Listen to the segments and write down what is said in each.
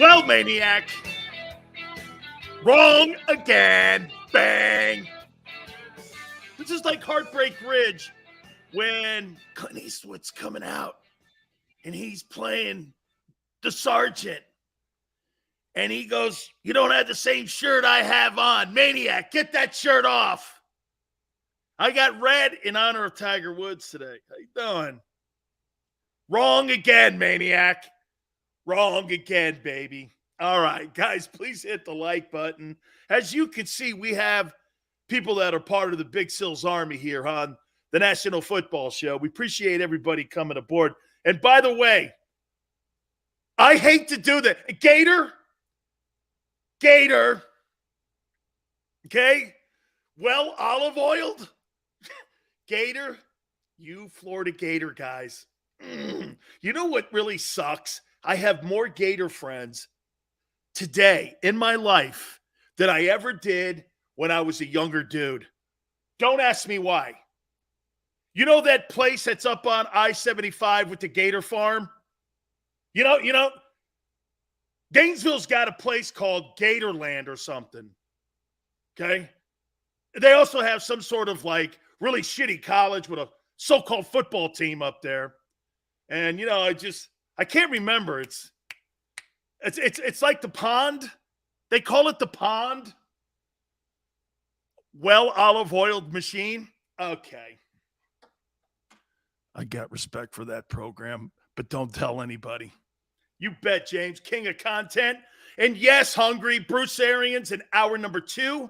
Well, Maniac, wrong again. Bang. This is like Heartbreak Ridge when Clint Eastwood's coming out and he's playing the sergeant. And he goes, "You don't have the same shirt I have on. Maniac, get that shirt off." I got red in honor of Tiger Woods today. How you doing? Wrong again, Maniac. Wrong again, baby. All right, guys, please hit the like button. As you can see, we have people that are part of the Big Sills Army here on the National Football Show. We appreciate everybody coming aboard. And by the way, I hate to do that. Gator, okay? Well, olive oiled. Gator, you Florida Gator guys. You know what really sucks? I have more Gator friends today in my life than I ever did when I was a younger dude. Don't ask me why. You know that place that's up on I-75 with the Gator farm? You know, Gainesville's got a place called Gatorland or something. Okay? They also have some sort of like really shitty college with a so-called football team up there. And, you know, I can't remember. It's like the pond. They call it the pond. Well, olive-oiled machine. Okay. I got respect for that program, but don't tell anybody. You bet, James. King of content. And yes, hungry. Bruce Arians in hour number 2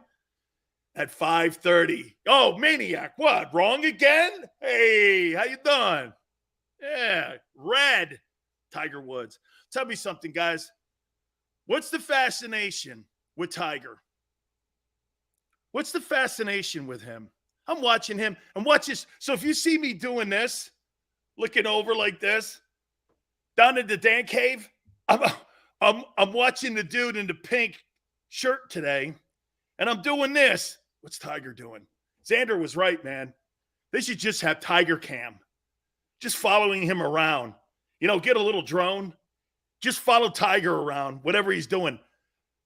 at 5:30. Oh, Maniac. What? Wrong again? Hey, how you doing? Yeah, red. Tiger Woods. Tell me something, guys. What's the fascination with Tiger? What's the fascination with him? I'm watching him and watch this. So if you see me doing this, looking over like this, down in the Dan cave, I'm watching the dude in the pink shirt today, and I'm doing this. What's Tiger doing? Xander was right, man. They should just have Tiger Cam, just following him around. You know, get a little drone, just follow Tiger around, whatever he's doing.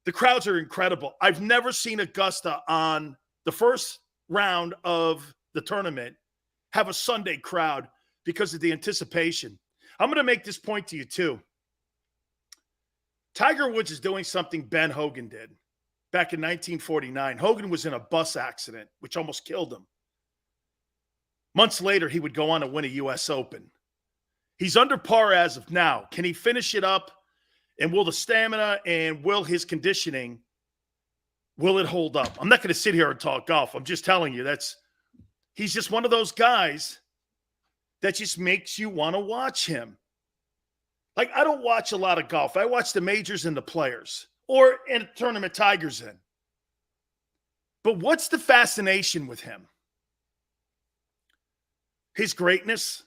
The crowds are incredible. I've never seen Augusta on the first round of the tournament have a Sunday crowd because of the anticipation. I'm going to make this point to you, too. Tiger Woods is doing something Ben Hogan did back in 1949. Hogan was in a bus accident, which almost killed him. Months later, he would go on to win a U.S. Open. He's under par as of now. Can he finish it up? And will the stamina and will his conditioning, will it hold up? I'm not going to sit here and talk golf. I'm just telling you, he's just one of those guys that just makes you want to watch him. Like, I don't watch a lot of golf. I watch the majors and the players, or in a tournament Tiger's in. But what's the fascination with him? His greatness.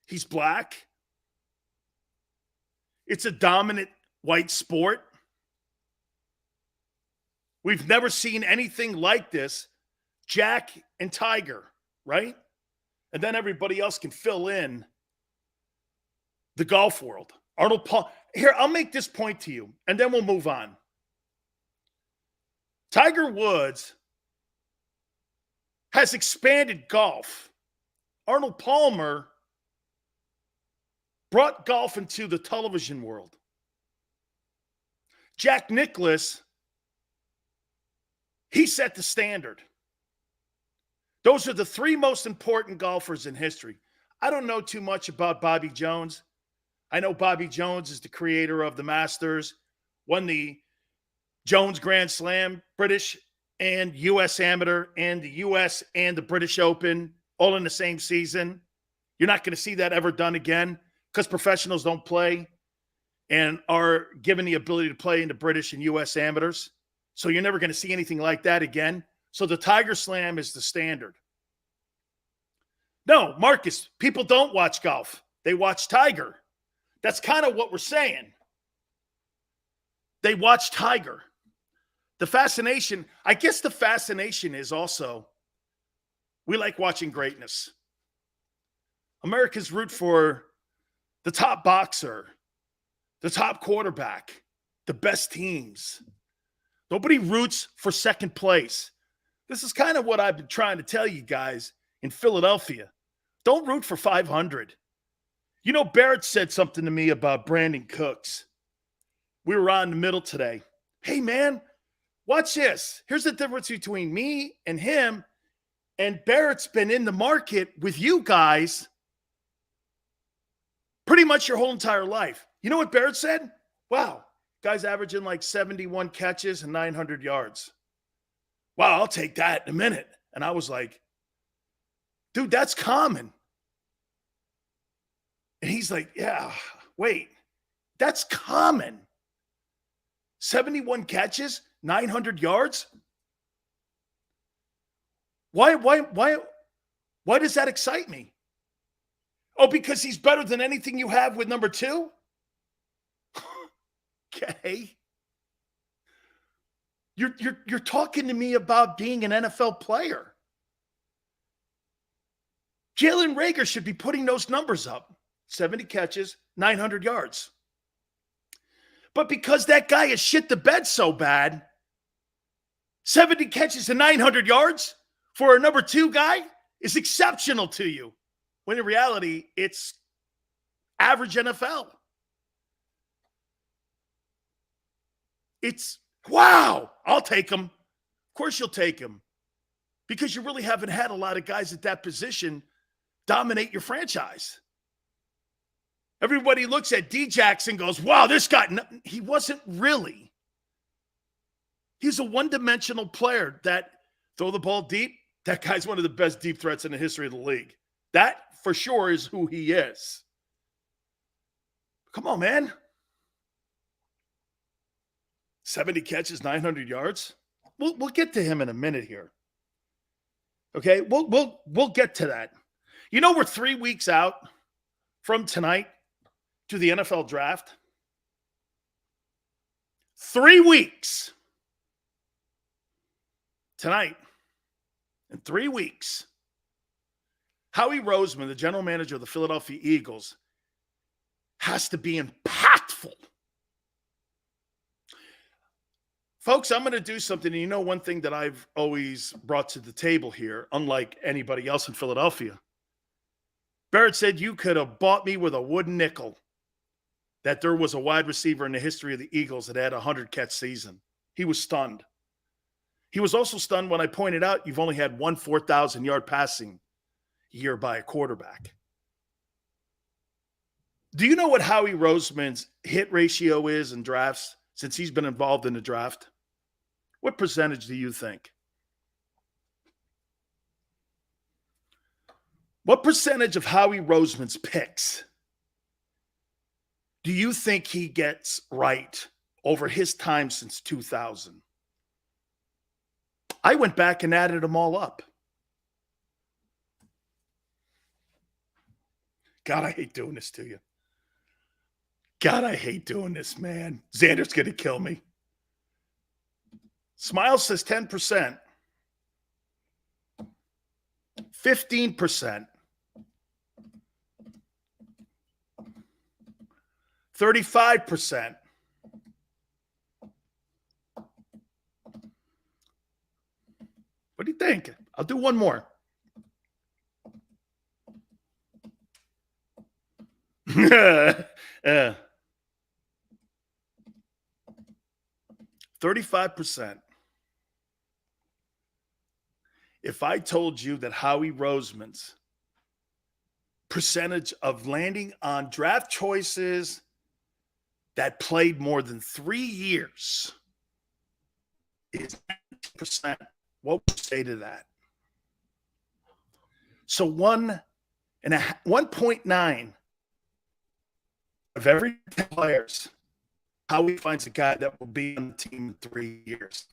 He's black. It's a dominant white sport. We've never seen anything like this. Jack and Tiger, right? And then everybody else can fill in the golf world. Arnold Palmer. Here, I'll make this point to you, and then we'll move on. Tiger Woods has expanded golf. Arnold Palmer brought golf into the television world. Jack Nicklaus, he set the standard. Those are the 3 most important golfers in history. I don't know too much about Bobby Jones. I know Bobby Jones is the creator of the Masters, won the Jones Grand Slam, British and U.S. Amateur, and the U.S. and the British Open, all in the same season. You're not going to see that ever done again because professionals don't play and are given the ability to play in the British and U.S. Amateurs. So you're never going to see anything like that again. So the Tiger Slam is the standard. No, Marcus, people don't watch golf. They watch Tiger. That's kind of what we're saying. They watch Tiger. The fascination, I guess the fascination is also, we like watching greatness. Americans root for the top boxer, the top quarterback, the best teams. Nobody roots for second place. This is kind of what I've been trying to tell you guys in Philadelphia. Don't root for 500. You know, Barrett said something to me about Brandon Cooks. We were on in the middle today. Hey, man, watch this. Here's the difference between me and him. And Barrett's been in the market with you guys pretty much your whole entire life. You know what Barrett said? Wow, guy's averaging like 71 catches and 900 yards. Wow, I'll take that in a minute. And I was like, dude, that's common. And he's like, yeah, wait, that's common. 71 catches, 900 yards? Why does that excite me? Oh, because he's better than anything you have with number 2? Okay. You're talking to me about being an NFL player. Jalen Reagor should be putting those numbers up. 70 catches, 900 yards. But because that guy has shit the bed so bad, 70 catches and 900 yards for a number 2 guy is exceptional to you. When in reality, it's average NFL. It's, wow, I'll take him. Of course you'll take him. Because you really haven't had a lot of guys at that position dominate your franchise. Everybody looks at D-Jax and goes, wow, this guy, no, he wasn't really. He's a one-dimensional player that throw the ball deep. That guy's one of the best deep threats in the history of the league. That for sure is who he is. Come on, man. 70 catches, 900 yards. We'll get to him in a minute here. Okay, we'll get to that. You know, we're 3 weeks out from tonight to the NFL draft. 3 weeks. Tonight, in 3 weeks, Howie Roseman, the general manager of the Philadelphia Eagles, has to be impactful. Folks, I'm going to do something. And you know, one thing that I've always brought to the table here, unlike anybody else in Philadelphia, Barrett said you could have bought me with a wooden nickel that there was a wide receiver in the history of the Eagles that had a 100-catch season. He was stunned. He was also stunned when I pointed out you've only had one 4,000-yard passing year by a quarterback. Do you know what Howie Roseman's hit ratio is in drafts since he's been involved in the draft? What percentage do you think? What percentage of Howie Roseman's picks do you think he gets right over his time since 2000? I went back and added them all up. God, I hate doing this to you. God, I hate doing this, man. Xander's going to kill me. Smile says 10%. 15%. 35%. What do you think? I'll do one more. 35%. If I told you that Howie Roseman's percentage of landing on draft choices that played more than 3 years is 90%, what would you say to that? So 1.9 of every 10 players, Howie finds a guy that will be on the team in 3 years.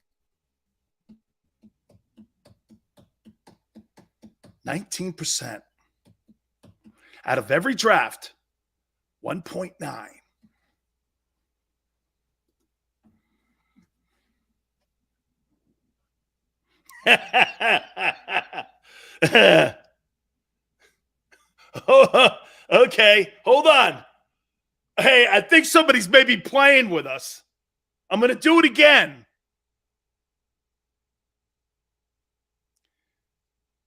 19%. Out of every draft, 1.9. Oh, okay, hold on. Hey, I think somebody's maybe playing with us. I'm going to do it again.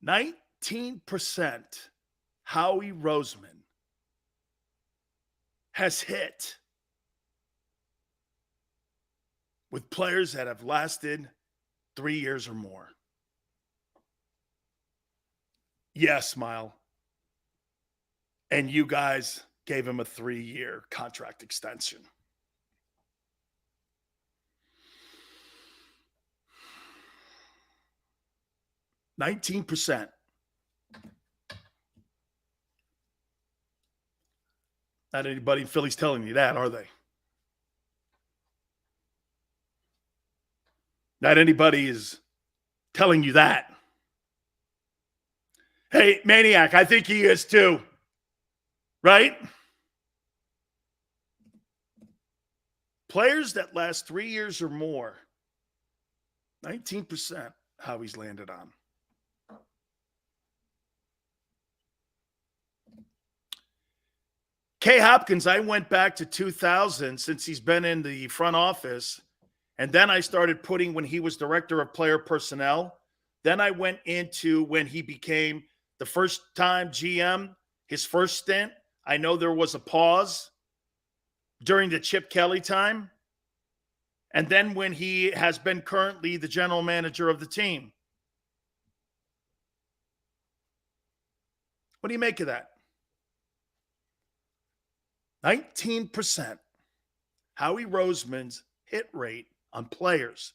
19% Howie Roseman has hit with players that have lasted 3 years or more. Yes, Smile. And you guys gave him a 3-year contract extension. %. Not anybody in Philly's telling you that, are they? Not anybody is telling you that. Hey, Maniac, I think he is too. Right? Players that last 3 years or more, 19% how he's landed on. K. Hopkins, I went back to 2000 since he's been in the front office. And then I started putting when he was director of player personnel. Then I went into when he became the first time GM, his first stint. I know there was a pause during the Chip Kelly time. And then when he has been currently the general manager of the team. What do you make of that? 19% Howie Roseman's hit rate on players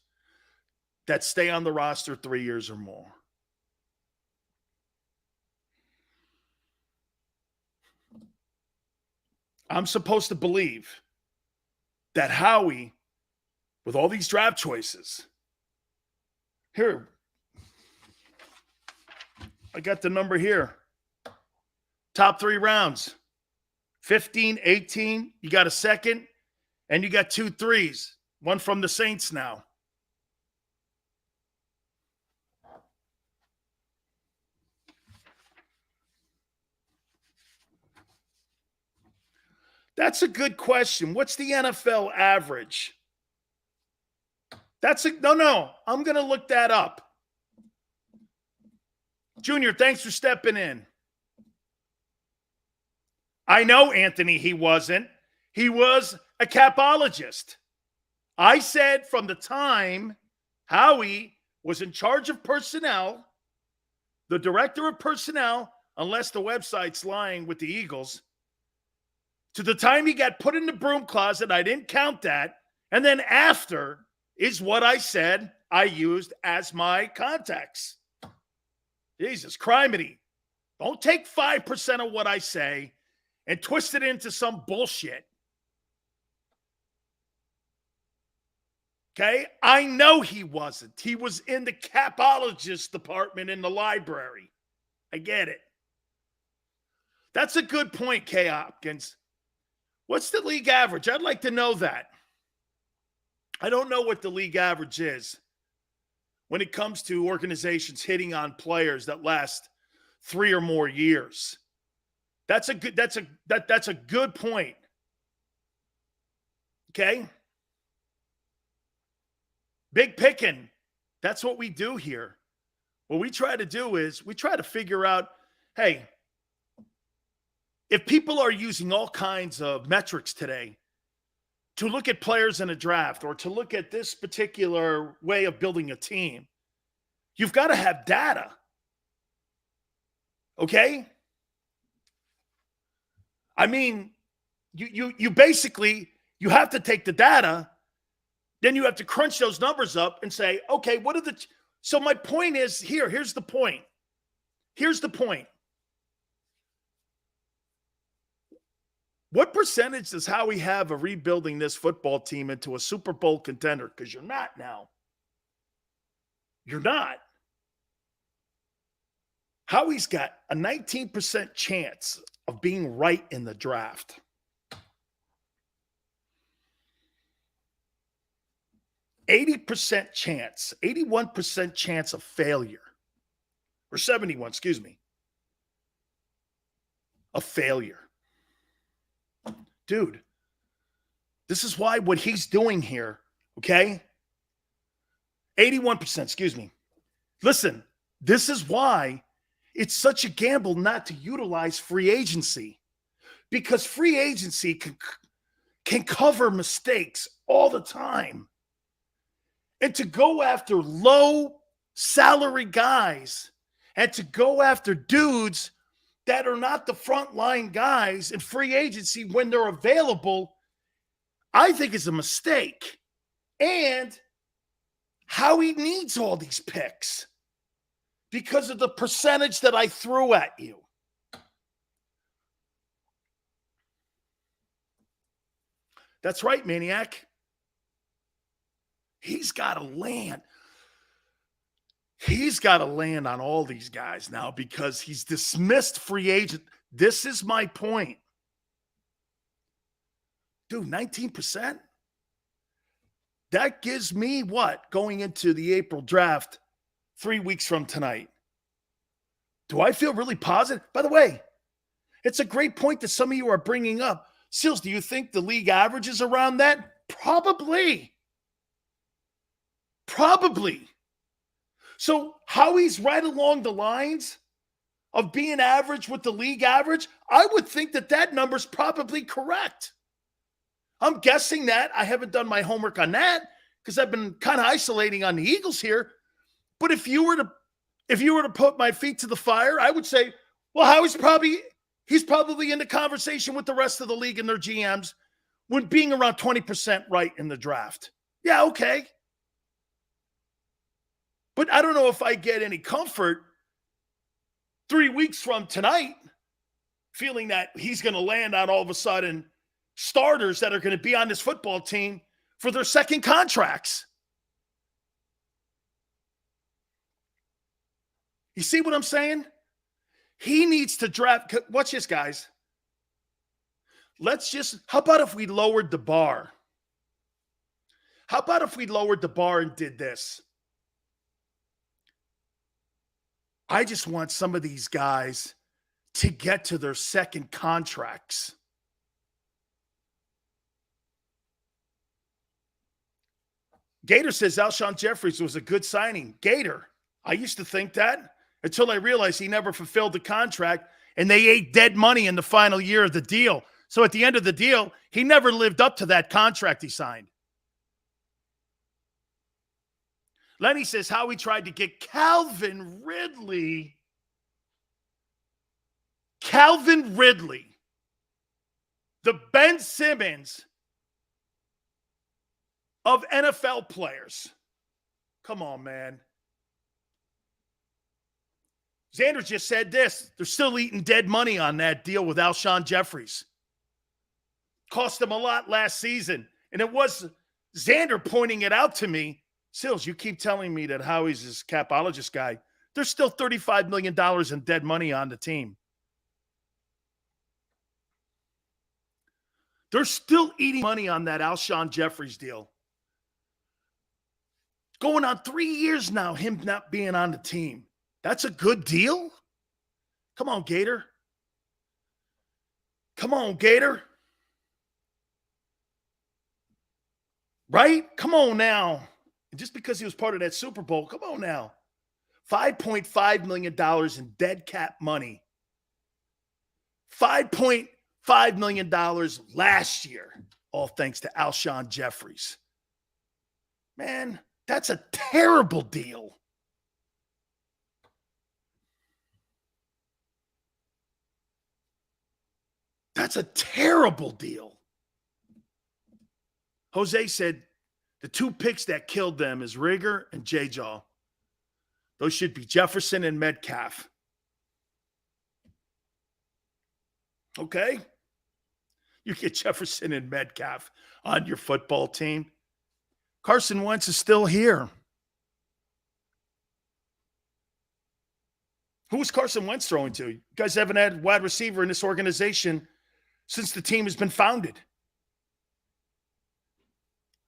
that stay on the roster 3 years or more. I'm supposed to believe that Howie, with all these draft choices, here, I got the number here. Top 3 rounds. 15, 18, you got a second, and you got 2 threes. One from the Saints now. That's a good question. What's the NFL average? No. I'm going to look that up. Junior, thanks for stepping in. I know, Anthony, he wasn't. He was a capologist. I said from the time Howie was in charge of personnel, the director of personnel, unless the website's lying with the Eagles, to the time he got put in the broom closet, I didn't count that. And then after is what I said I used as my context. Jesus, criminy. Don't take 5% of what I say and twist it into some bullshit. Okay? I know he wasn't. He was in the capologist department in the library. I get it. That's a good point, K. Hopkins. What's the league average? I'd like to know that. I don't know what the league average is when it comes to organizations hitting on players that last 3 or more years. That's a good point. Okay? Big picking. That's what we do here. What we try to do is we try to figure out, hey, if people are using all kinds of metrics today to look at players in a draft or to look at this particular way of building a team, you've got to have data. Okay? I mean, you basically, you have to take the data, then you have to crunch those numbers up and say, okay, what are the, so my point is here's the point. Here's the point. What percentage does Howie have of rebuilding this football team into a Super Bowl contender? Because you're not now. You're not. Howie's got a 19% chance of being right in the draft. chance, 81% chance of failure. Or 71, excuse me. Of failure. Dude, This is why what he's doing here, okay? 81%, excuse me. Listen, this is why it's such a gamble not to utilize free agency, because free agency can cover mistakes all the time. And to go after low salary guys and to go after dudes that are not the frontline guys in free agency when they're available, I think is a mistake. And Howie needs all these picks because of the percentage that I threw at you. That's right, Maniac. He's got to land. He's got to land on all these guys now because he's dismissed free agent. This is my point. Dude, 19%? That gives me what? Going into the April draft 3 weeks from tonight. Do I feel really positive? By the way, it's a great point that some of you are bringing up. Sills, do you think the league average is around that? Probably. Probably. So Howie's right along the lines of being average with the league average. I would think that that number's probably correct. I'm guessing that. I haven't done my homework on that because I've been kind of isolating on the Eagles here. But if you were to put my feet to the fire, I would say, well, he's probably in the conversation with the rest of the league and their GMs when being around 20% right in the draft. Yeah, okay. But I don't know if I get any comfort 3 weeks from tonight feeling that he's going to land on all of a sudden starters that are going to be on this football team for their second contracts. You see what I'm saying? He needs to draft. Watch this, guys. How about if we lowered the bar? How about if we lowered the bar and did this? I just want some of these guys to get to their second contracts. Gator says Alshon Jeffries was a good signing. Gator, I used to think that until I realized he never fulfilled the contract and they ate dead money in the final year of the deal. So at the end of the deal, he never lived up to that contract he signed. Lenny says Howie tried to get Calvin Ridley. Calvin Ridley, the Ben Simmons of NFL players. Come on, man. Xander just said this. They're still eating dead money on that deal with Alshon Jeffries. Cost them a lot last season. And it was Xander pointing it out to me. Sills, you keep telling me that Howie's this capologist guy. There's still $35 million in dead money on the team. They're still eating money on that Alshon Jeffries deal. Going on 3 years now, him not being on the team. That's a good deal? Come on, Gator. Come on, Gator. Right? Come on now. Just because he was part of that Super Bowl, come on now. $5.5 million in dead cap money. $5.5 million last year, all thanks to Alshon Jeffries. Man, that's a terrible deal. That's a terrible deal. Jose said the two picks that killed them is Rigger and J-Jaw. Those should be Jefferson and Metcalf. Okay? You get Jefferson and Metcalf on your football team. Carson Wentz is still here. Who is Carson Wentz throwing to? You guys haven't had wide receiver in this organization since the team has been founded.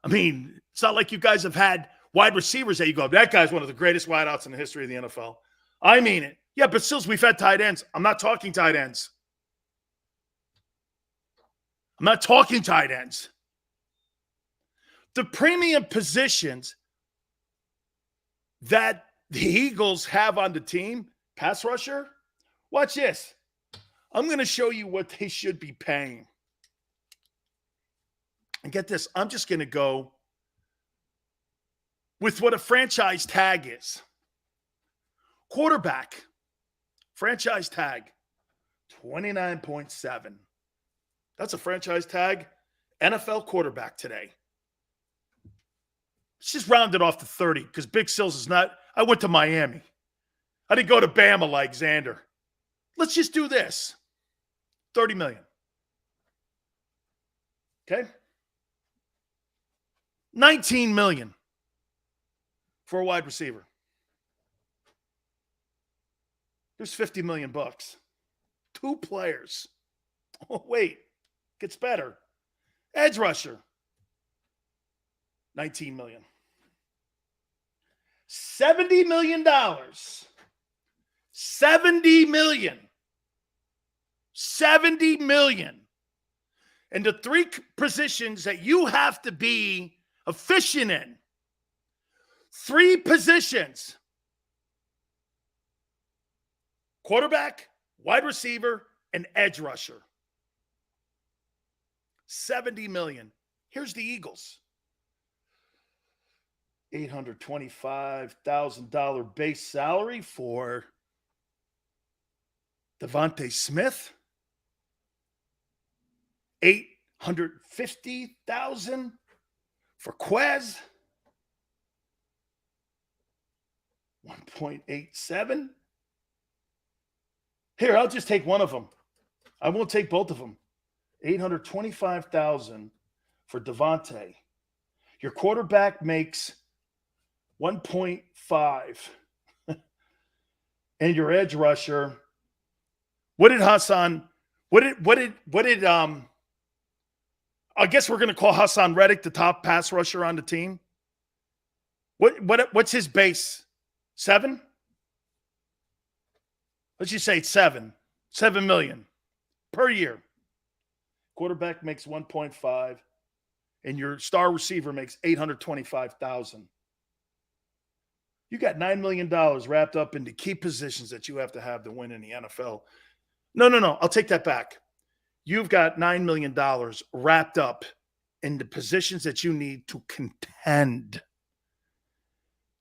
I mean, it's not like you guys have had wide receivers that you go, that guy's one of the greatest wideouts in the history of the NFL. I mean it. Yeah, but still, we've had tight ends. I'm not talking tight ends. I'm not talking tight ends. The premium positions that the Eagles have on the team, pass rusher, watch this. I'm going to show you what they should be paying. And get this, I'm just going to go with what a franchise tag is. Quarterback, franchise tag, 29.7. That's a franchise tag. NFL quarterback today. Let's just round it off to 30 because Big Sills is not. I went to Miami. I didn't go to Bama like Xander. Let's just do this. 30 million. Okay? 19 million for a wide receiver. There's 50 million bucks. 2 players. Oh, wait. Gets better. Edge rusher. 19 million. $70 million. 70 million. 70 million. And the 3 positions that you have to be efficient in. 3 positions. Quarterback, wide receiver, and edge rusher. 70 million. Here's the Eagles. $825,000 base salary for Devontae Smith. $850,000 for Quez. 1.87. Here, I'll just take one of them. I won't take both of them. $825,000 for Devontae. Your quarterback makes 1.5. And your edge rusher. What did Hassan? What did I guess we're going to call Hassan Reddick the top pass rusher on the team. What's his base? 7? Let's just say it's 7. 7 million per year. Quarterback makes 1.5, and your star receiver makes $825,000. You got $9 million wrapped up into key positions that you have to win in the NFL. No. I'll take that back. You've got $9 million wrapped up in the positions that you need to contend.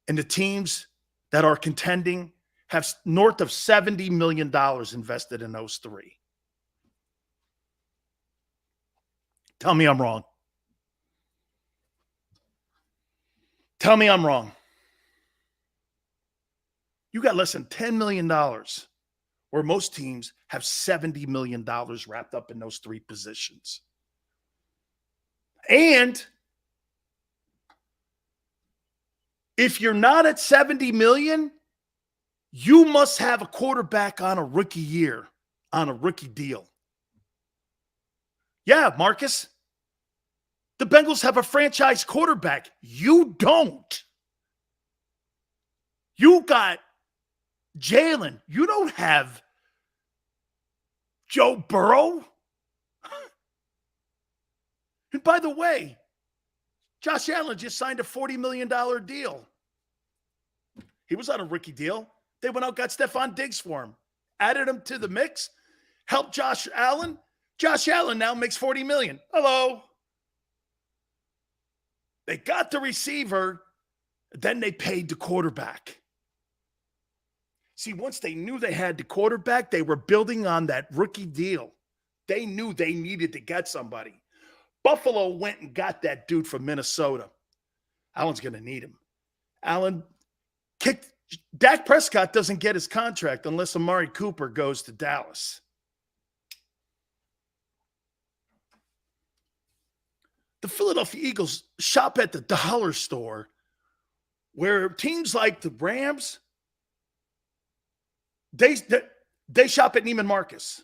And the teams that are contending have north of $70 million invested in those 3. Tell me I'm wrong. Tell me I'm wrong. You got less than $10 million, where most teams have $70 million wrapped up in those 3 positions. And if you're not at 70 million, you must have a quarterback on a rookie year, on a rookie deal. Yeah, Marcus. The Bengals have a franchise quarterback. You don't. You got Jalen. You don't have Joe Burrow. And by the way, Josh Allen just signed a $40 million deal. He was on a rookie deal. They went out, got Stephon Diggs for him, added him to the mix, helped Josh Allen. Josh Allen now makes $40 million. Hello. They got the receiver, then they paid the quarterback. See, once they knew they had the quarterback, they were building on that rookie deal. They knew they needed to get somebody. Buffalo went and got that dude from Minnesota. Allen's going to need him. Allen kicked. Dak Prescott doesn't get his contract unless Amari Cooper goes to Dallas. The Philadelphia Eagles shop at the dollar store where teams like the Rams, they shop at Neiman Marcus.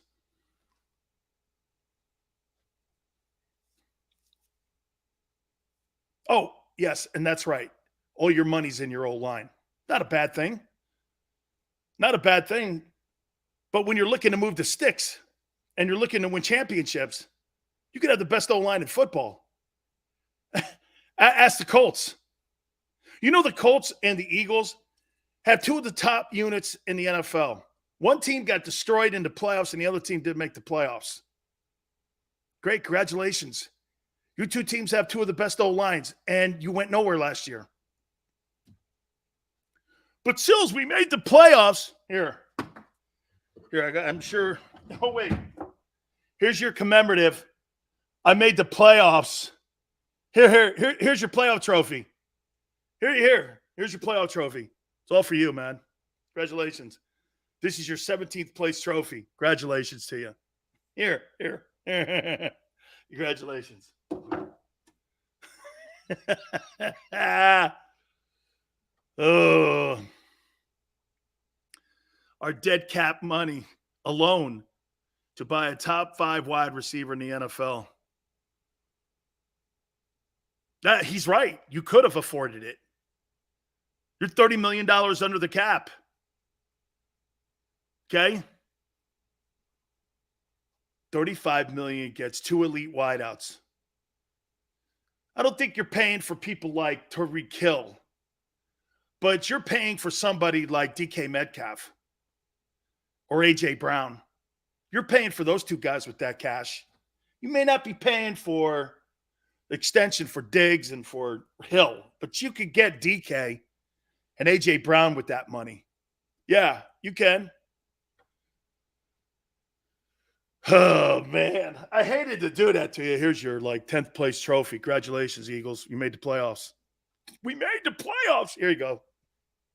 Oh, yes, and that's right. All your money's in your old line. Not a bad thing. Not a bad thing. But when you're looking to move the sticks and you're looking to win championships, you could have the best O-line in football. Ask the Colts. You know the Colts and the Eagles have two of the top units in the NFL. One team got destroyed in the playoffs, and the other team did make the playoffs. Great, congratulations. You two teams have two of the best O-lines, and you went nowhere last year. But Sills, we made the playoffs. Here, I'm sure. Oh, wait. Here's your commemorative. I made the playoffs. Here's your playoff trophy. Here's your playoff trophy. It's all for you, man. Congratulations. This is your 17th place trophy. Congratulations to you. Here. Congratulations. Oh. Our dead cap money alone to buy a top 5 wide receiver in the NFL. He's right. You could have afforded it. You're $30 million under the cap. Okay? $35 million gets 2 elite wideouts. I don't think you're paying for people like Tyreek Hill, but you're paying for somebody like DK Metcalf or A.J. Brown. You're paying for those two guys with that cash. You may not be paying for extension for Diggs and for Hill, but you could get DK and A.J. Brown with that money. Yeah, you can. Oh, man. I hated to do that to you. Here's your 10th place trophy. Congratulations, Eagles. You made the playoffs. We made the playoffs. Here you go.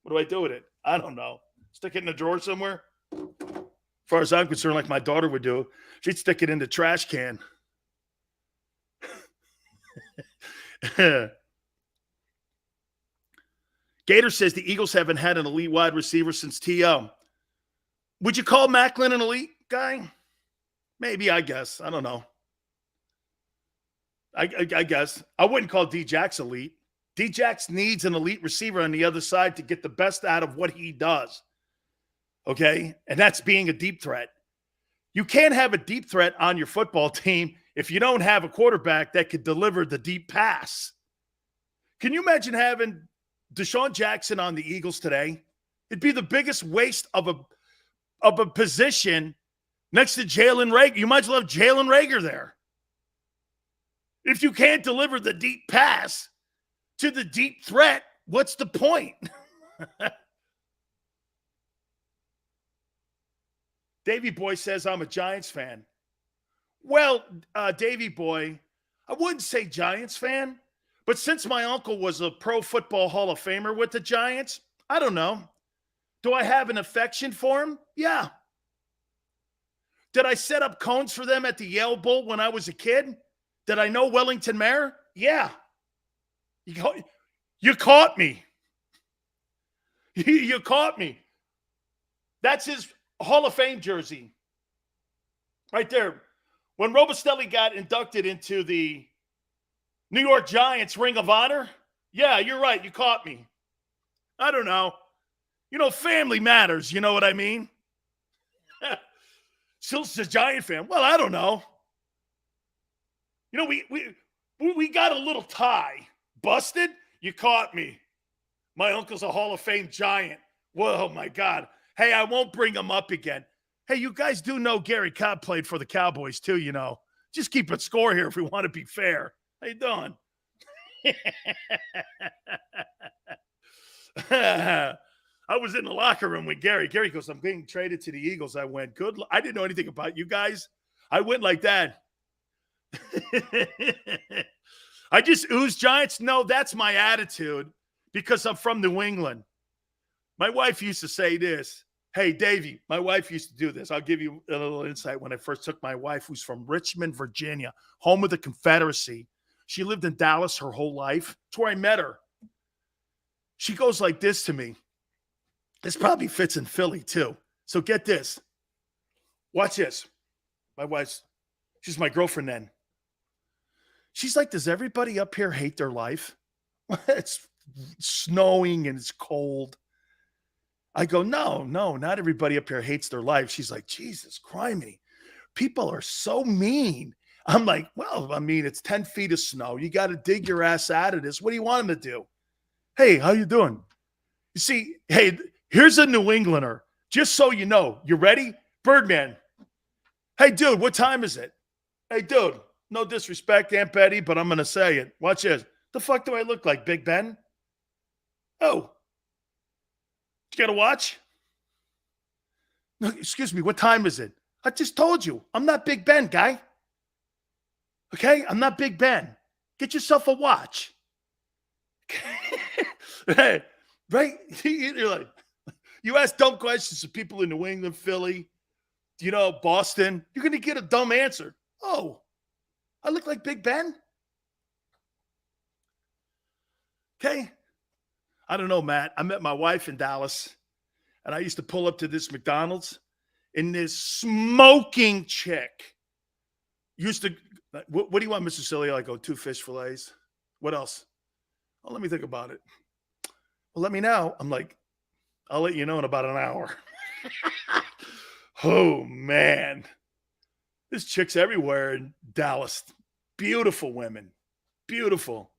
What do I do with it? I don't know. Stick it in a drawer somewhere? As far as I'm concerned, like my daughter would do, she'd stick it in the trash can. Gator says the Eagles haven't had an elite wide receiver since T.O. Would you call Macklin an elite guy? Maybe, I guess. I don't know. I guess. I wouldn't call D-Jax elite. D-Jax needs an elite receiver on the other side to get the best out of what he does. Okay? And that's being a deep threat. You can't have a deep threat on your football team if you don't have a quarterback that could deliver the deep pass. Can you imagine having Deshaun Jackson on the Eagles today? It'd be the biggest waste of a position next to Jalen Reagor. You might as well have Jalen Reagor there. If you can't deliver the deep pass to the deep threat, what's the point? Davey Boy says, I'm a Giants fan. Well, Davey Boy, I wouldn't say Giants fan, but since my uncle was a Pro Football Hall of Famer with the Giants, I don't know. Do I have an affection for him? Yeah. Did I set up cones for them at the Yale Bowl when I was a kid? Did I know Wellington Mare? Yeah. You caught me. You caught me. That's his Hall of Fame jersey. Right there. When Robustelli got inducted into the New York Giants Ring of Honor, yeah, you're right. You caught me. I don't know. Family matters. You know what I mean? Sil's a Giant fan. Well, I don't know. We got a little tie. Busted? You caught me. My uncle's a Hall of Fame Giant. Whoa, my God. Hey, I won't bring him up again. Hey, you guys do know Gary Cobb played for the Cowboys too, Just keep it score here if we want to be fair. How you doing? I was in the locker room with Gary. Gary goes, I'm being traded to the Eagles. I went, good. I didn't know anything about you guys. I went like that. I just ooze Giants. No, that's my attitude because I'm from New England. My wife used to say this. Hey, Davey, my wife used to do this. I'll give you a little insight. When I first took my wife, who's from Richmond, Virginia, home of the Confederacy. She lived in Dallas her whole life. That's where I met her. She goes like this to me. This probably fits in Philly, too. So get this. Watch this. My wife's, she's my girlfriend then. She's like, does everybody up here hate their life? It's snowing and it's cold. I go, no, not everybody up here hates their life. She's like, Jesus criminy. People are so mean. I'm like, well, I mean, it's 10 feet of snow. You got to dig your ass out of this. What do you want him to do? Hey, how you doing? You see, hey, here's a New Englander. Just so you know, you ready? Birdman. Hey, dude, what time is it? Hey, dude, no disrespect, Aunt Betty, but I'm going to say it. Watch this. The fuck do I look like, Big Ben? Oh. You got to watch? No, excuse me, what time is it? I just told you. I'm not Big Ben, guy. Okay? I'm not Big Ben. Get yourself a watch. Hey, right? You're like, you ask dumb questions to people in New England, Philly, Boston. You're going to get a dumb answer. Oh, I look like Big Ben? Okay. I don't know, Matt. I met my wife in Dallas, and I used to pull up to this McDonald's, and this smoking chick used to, what do you want, Mr. Sileo? I go, 2 fish fillets. What else? Oh, let me think about it. Well, let me know. I'm like, I'll let you know in about an hour. Oh, man. There's chicks everywhere in Dallas. Beautiful women. Beautiful.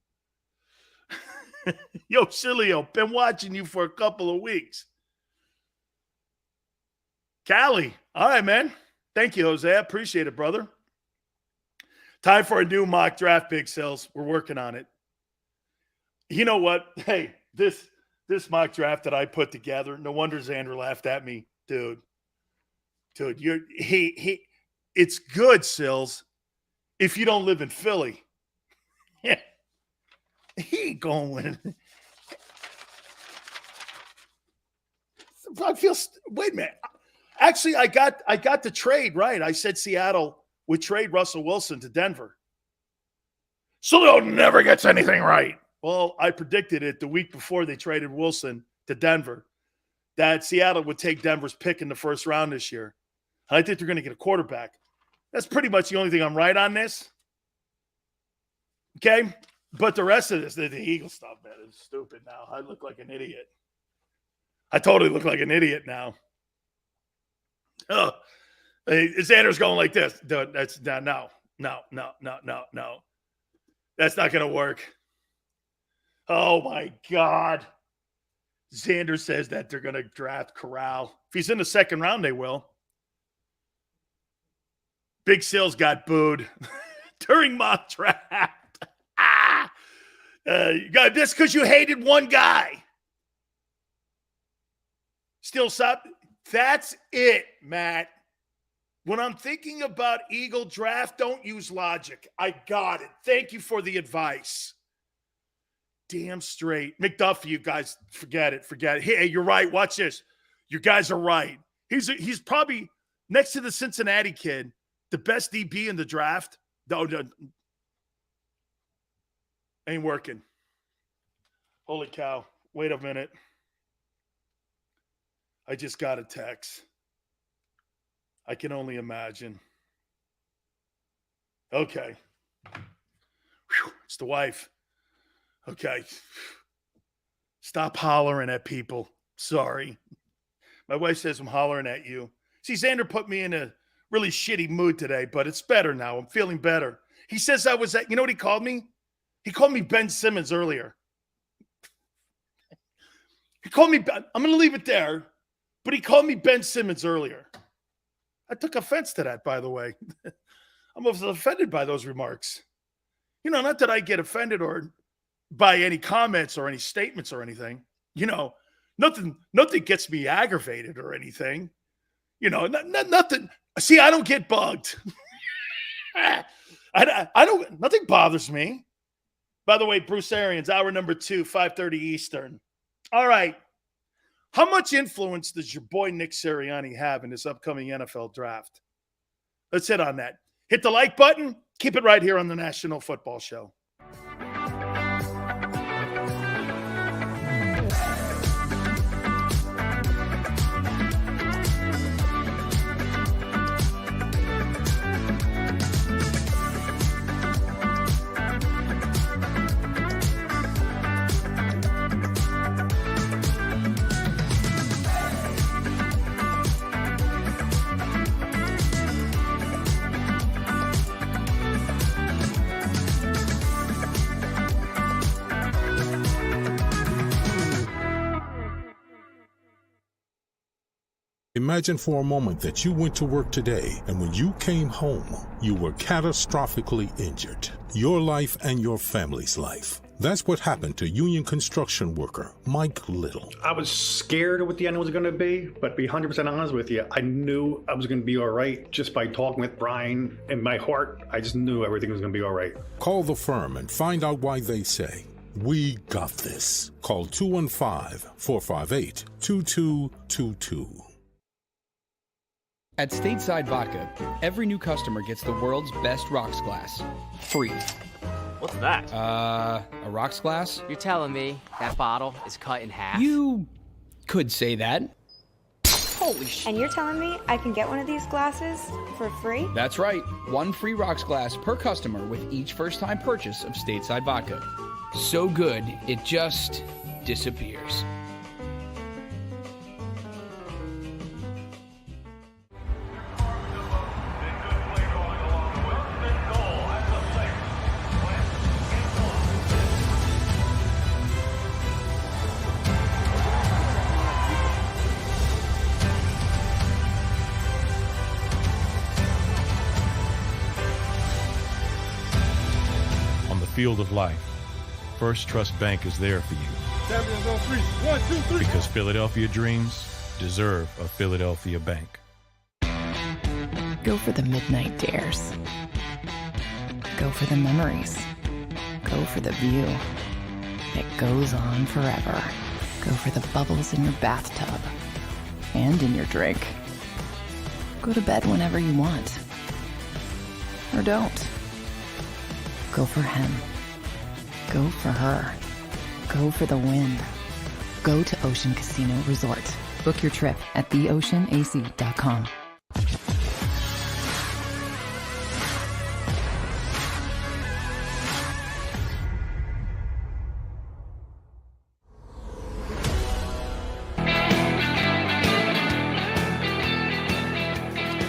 Yo, Sileo, been watching you for a couple of weeks. Cali. All right, man. Thank you, Jose. I appreciate it, brother. Time for a new mock draft, Big Sills. We're working on it. You know what? Hey, this mock draft that I put together, no wonder Xander laughed at me. Dude, it's good, Sills, if you don't live in Philly. Yeah. He ain't going with it. Wait a minute. Actually, I got the trade right. I said Seattle would trade Russell Wilson to Denver. Sileo never gets anything right. Well, I predicted it the week before they traded Wilson to Denver, that Seattle would take Denver's pick in the first round this year. And I think they're going to get a quarterback. That's pretty much the only thing I'm right on this. Okay? But the rest of this, the Eagle stuff, man, is stupid now. I look like an idiot. I totally look like an idiot now. Oh, Xander's going like this. That's no. That's not going to work. Oh, my God. Xander says that they're going to draft Corral. If he's in the second round, they will. Big Sills got booed during mock draft. You got this because you hated one guy. Still stop. That's it, Matt. When I'm thinking about Eagle draft, don't use logic. I got it. Thank you for the advice. Damn straight. McDuffie, you guys, forget it. Hey, you're right. Watch this. You guys are right. He's probably, next to the Cincinnati kid, the best DB in the draft. No, ain't working. Holy cow. Wait a minute. I just got a text. I can only imagine. Okay. Whew, it's the wife. Okay. Stop hollering at people. Sorry. My wife says I'm hollering at you. See, Xander put me in a really shitty mood today, but it's better now. I'm feeling better. He says I was at, you know what he called me? He called me Ben Simmons earlier. He called me, I'm going to leave it there, but he called me Ben Simmons earlier. I took offense to that, by the way. I'm offended by those remarks. You know, not that I get offended or by any comments or any statements or anything. You know, nothing gets me aggravated or anything. You know, nothing. See, I don't get bugged. I don't, nothing bothers me. By the way, Bruce Arians, hour number 2, 5:30 Eastern. All right. How much influence does your boy Nick Sirianni have in this upcoming NFL draft? Let's hit on that. Hit the like button. Keep it right here on the National Football Show. Imagine for a moment that you went to work today and when you came home, you were catastrophically injured. Your life and your family's life. That's what happened to union construction worker Mike Little. I was scared of what the end was going to be, but to be 100% honest with you, I knew I was going to be all right just by talking with Brian. In my heart, I just knew everything was going to be all right. Call the firm and find out why they say, "We got this." Call 215-458-2222. At Stateside Vodka, every new customer gets the world's best rocks glass, free. What's that? A rocks glass? You're telling me that bottle is cut in half? You could say that. Holy shit. And you're telling me I can get one of these glasses for free? That's right. One free rocks glass per customer with each first-time purchase of Stateside Vodka. So good, it just disappears. Field of life, First Trust Bank is there for you. Champions on three. 1, 2, 3. Because Philadelphia dreams deserve a Philadelphia bank. Go for the midnight dares. Go for the memories. Go for the view. It goes on forever. Go for the bubbles in your bathtub and in your drink. Go to bed whenever you want. Or don't. Go for him. Go for her. Go for the win. Go to Ocean Casino Resort. Book your trip at theoceanac.com.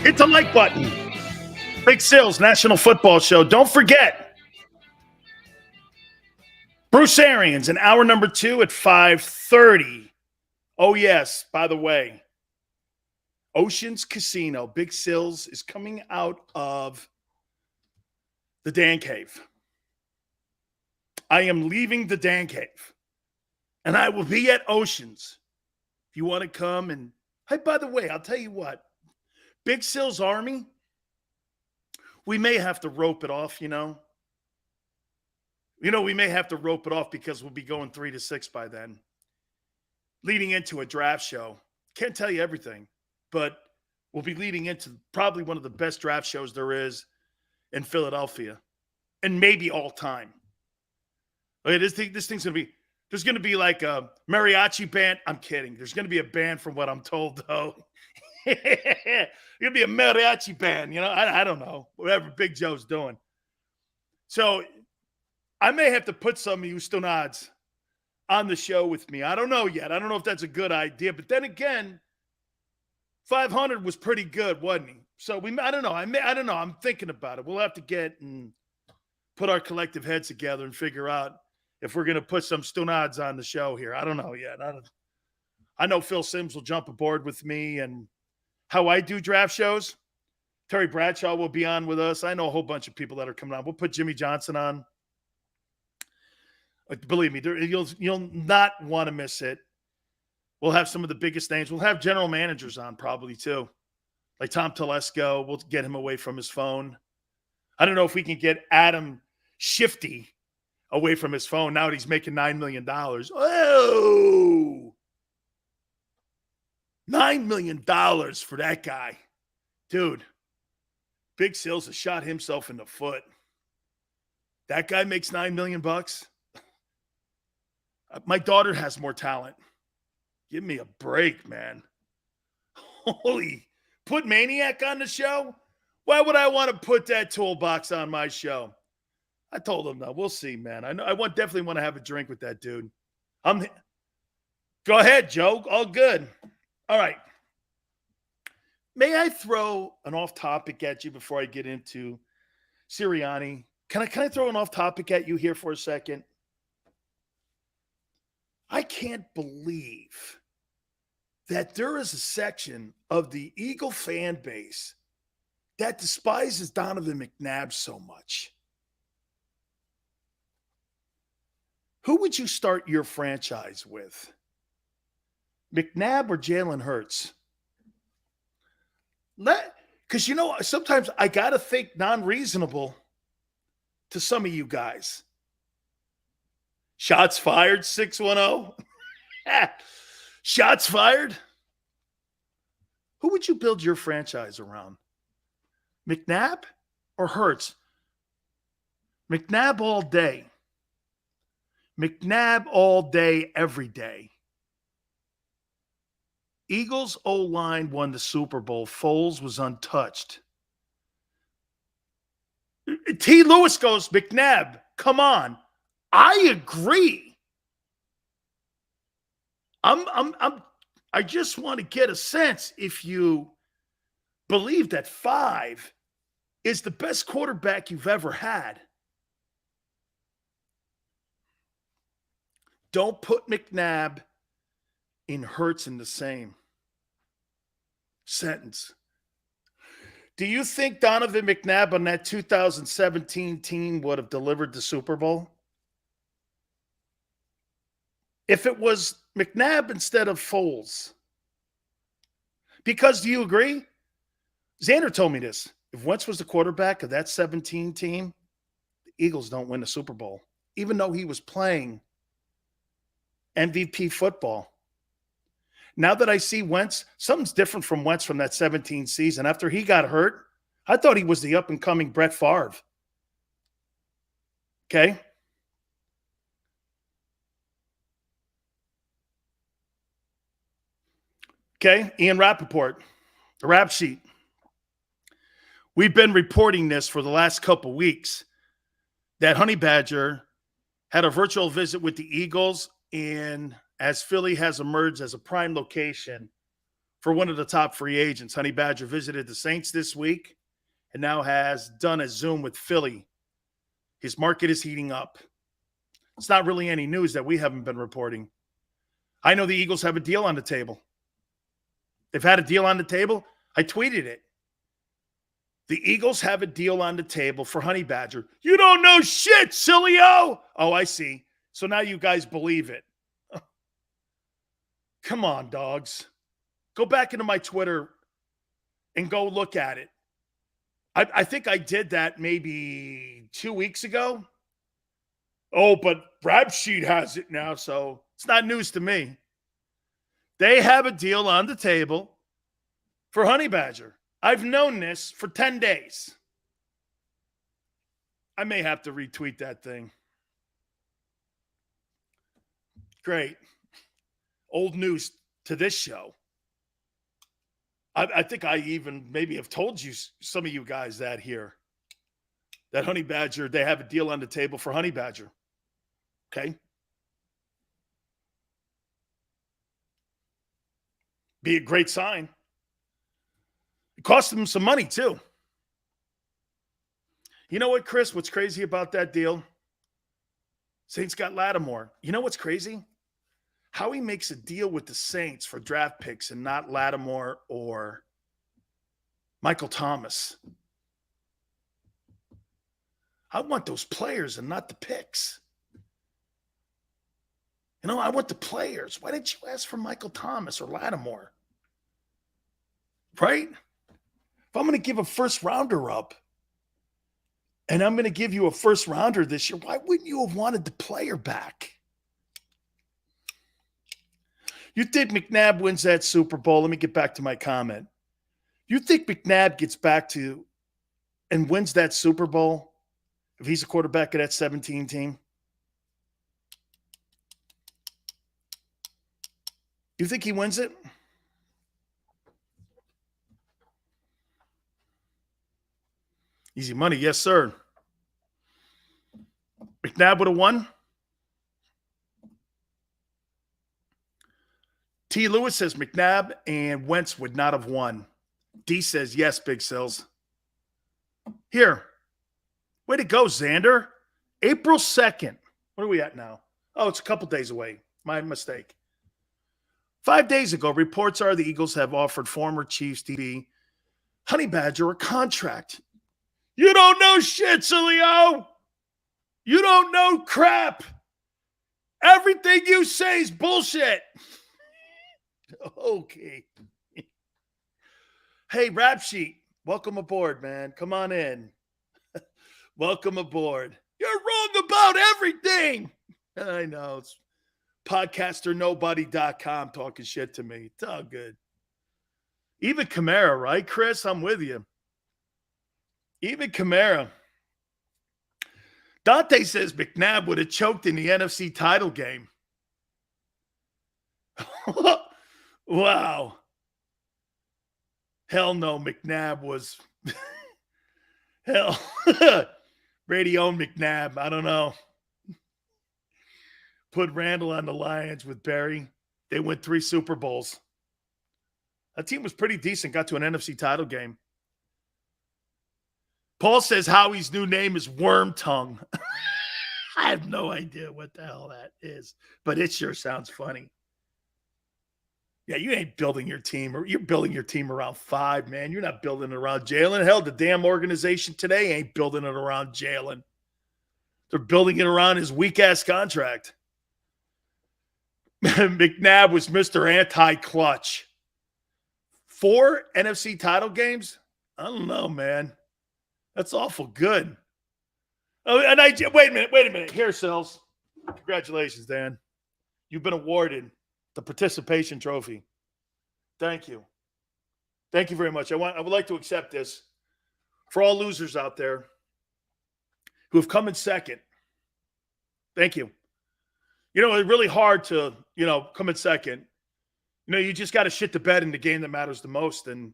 Hit the like button. Big Sills National Football Show. Don't forget, Bruce Arians in hour number 2 at 5:30. Oh, yes, by the way, Ocean's Casino, Big Sills, is coming out of the Dan Cave. I am leaving the Dan Cave, and I will be at Ocean's. If you want to come and, hey, by the way, I'll tell you what, Big Sills Army, we may have to rope it off, we may have to rope it off because we'll be going 3 to 6 by then. Leading into a draft show. Can't tell you everything, but we'll be leading into probably one of the best draft shows there is in Philadelphia and maybe all time. Okay, this thing's going to be, there's going to be like a mariachi band. I'm kidding. There's going to be a band from what I'm told, though. It's going to be a mariachi band, I don't know. Whatever Big Joe's doing. So I may have to put some of you Stonads on the show with me. I don't know yet. I don't know if that's a good idea. But then again, 500 was pretty good, wasn't he? So I don't know. I don't know. I'm thinking about it. We'll have to get and put our collective heads together and figure out if we're going to put some Stonads on the show here. I don't know yet. I know Phil Sims will jump aboard with me, and how I do draft shows. Terry Bradshaw will be on with us. I know a whole bunch of people that are coming on. We'll put Jimmy Johnson on. Believe me, you'll not want to miss it. We'll have some of the biggest names. We'll have general managers on probably too, like Tom Telesco. We'll get him away from his phone. I don't know if we can get Adam Shifty away from his phone now that he's making $9 million. Oh, $9 million for that guy. Dude, Big Sills has shot himself in the foot. That guy makes $9 million. My daughter has more talent. Give me a break, man. Holy, put Maniac on the show? Why would I want to put that toolbox on my show? I told him, no, we'll see, man. I definitely want to have a drink with that dude. Go ahead, Joe. All good. All right. May I throw an off-topic at you before I get into Sirianni? Can I throw an off-topic at you here for a second? I can't believe that there is a section of the Eagle fan base that despises Donovan McNabb so much. Who would you start your franchise with? McNabb or Jalen Hurts? Because, sometimes I got to think non-reasonable to some of you guys. Shots fired, 610. Shots fired. Who would you build your franchise around? McNabb or Hurts? McNabb all day. McNabb all day, every day. Eagles O-line won the Super Bowl. Foles was untouched. T. Lewis goes, McNabb, come on. I agree. I just want to get a sense if you believe that 5 is the best quarterback you've ever had. Don't put McNabb and Hurts in the same sentence. Do you think Donovan McNabb on that 2017 team would have delivered the Super Bowl? If it was McNabb instead of Foles? Because do you agree? Xander told me this. If Wentz was the quarterback of that 17 team, the Eagles don't win the Super Bowl, even though he was playing MVP football. Now that I see Wentz, something's different from Wentz from that 17 season. After he got hurt, I thought he was the up-and-coming Brett Favre. Okay? Okay, Ian Rappaport, the rap sheet. We've been reporting this for the last couple weeks, that Honey Badger had a virtual visit with the Eagles, and as Philly has emerged as a prime location for one of the top free agents, Honey Badger visited the Saints this week and now has done a Zoom with Philly. His market is heating up. It's not really any news that we haven't been reporting. I know the Eagles have a deal on the table. They've had a deal on the table. I tweeted it. The Eagles have a deal on the table for Honey Badger. You don't know shit, Sileo. Oh, I see. So now you guys believe it. Come on, dogs. Go back into my Twitter and go look at it. I think I did that maybe 2 weeks ago. Oh, but Rap Sheet has it now, so it's not news to me. They have a deal on the table for Honey Badger. I've known this for 10 days. I may have to retweet that thing. Great. Old news to this show. I think I even maybe have told you, some of you guys, that here. That Honey Badger, they have a deal on the table for Honey Badger. Okay? Be a great sign. It cost them some money, too. You know what, Chris? What's crazy about that deal? Saints got Lattimore. You know what's crazy? Howie makes a deal with the Saints for draft picks and not Lattimore or Michael Thomas. I want those players and not the picks. I want the players. Why didn't you ask for Michael Thomas or Lattimore? Right? If I'm going to give a first rounder up and I'm going to give you a first rounder this year, why wouldn't you have wanted the player back? You think McNabb wins that Super Bowl? Let me get back to my comment. You think McNabb gets back to and wins that Super Bowl if he's a quarterback of that 17 team? You think he wins it? Easy money, yes, sir. McNabb would have won. T. Lewis says McNabb and Wentz would not have won. D says yes, Big Sills. Here. Way to go, Xander. April 2nd. What are we at now? Oh, it's a couple days away. My mistake. 5 days ago, reports are the Eagles have offered former Chiefs DB Honey Badger a contract. You don't know shit, Sileo. You don't know crap. Everything you say is bullshit. Okay. Hey, Rap Sheet, welcome aboard, man. Come on in. Welcome aboard. You're wrong about everything. I know. It's podcasternobody.com talking shit to me. It's all good. Even Kamara, right, Chris? I'm with you. Even Kamara. Dante says McNabb would have choked in the NFC title game. Wow. Hell no, McNabb was... Hell. Brady owned McNabb. I don't know. Put Randall on the Lions with Barry. They went 3 Super Bowls. That team was pretty decent. Got to an NFC title game. Paul says Howie's new name is Worm Tongue. I have no idea what the hell that is, but it sure sounds funny. Yeah, you ain't building your team. You're building your team around 5, man. You're not building it around Jalen. Hell, the damn organization today ain't building it around Jalen. They're building it around his weak-ass contract. McNabb was Mr. Anti-Clutch. 4 NFC title games? I don't know, man. That's awful good. Oh, and wait a minute. Here, Sills. Congratulations, Dan. You've been awarded the participation trophy. Thank you. Thank you very much. I would like to accept this for all losers out there who have come in second. Thank you. You know, it's really hard to, come in second. You just got to shit the bed in the game that matters the most. And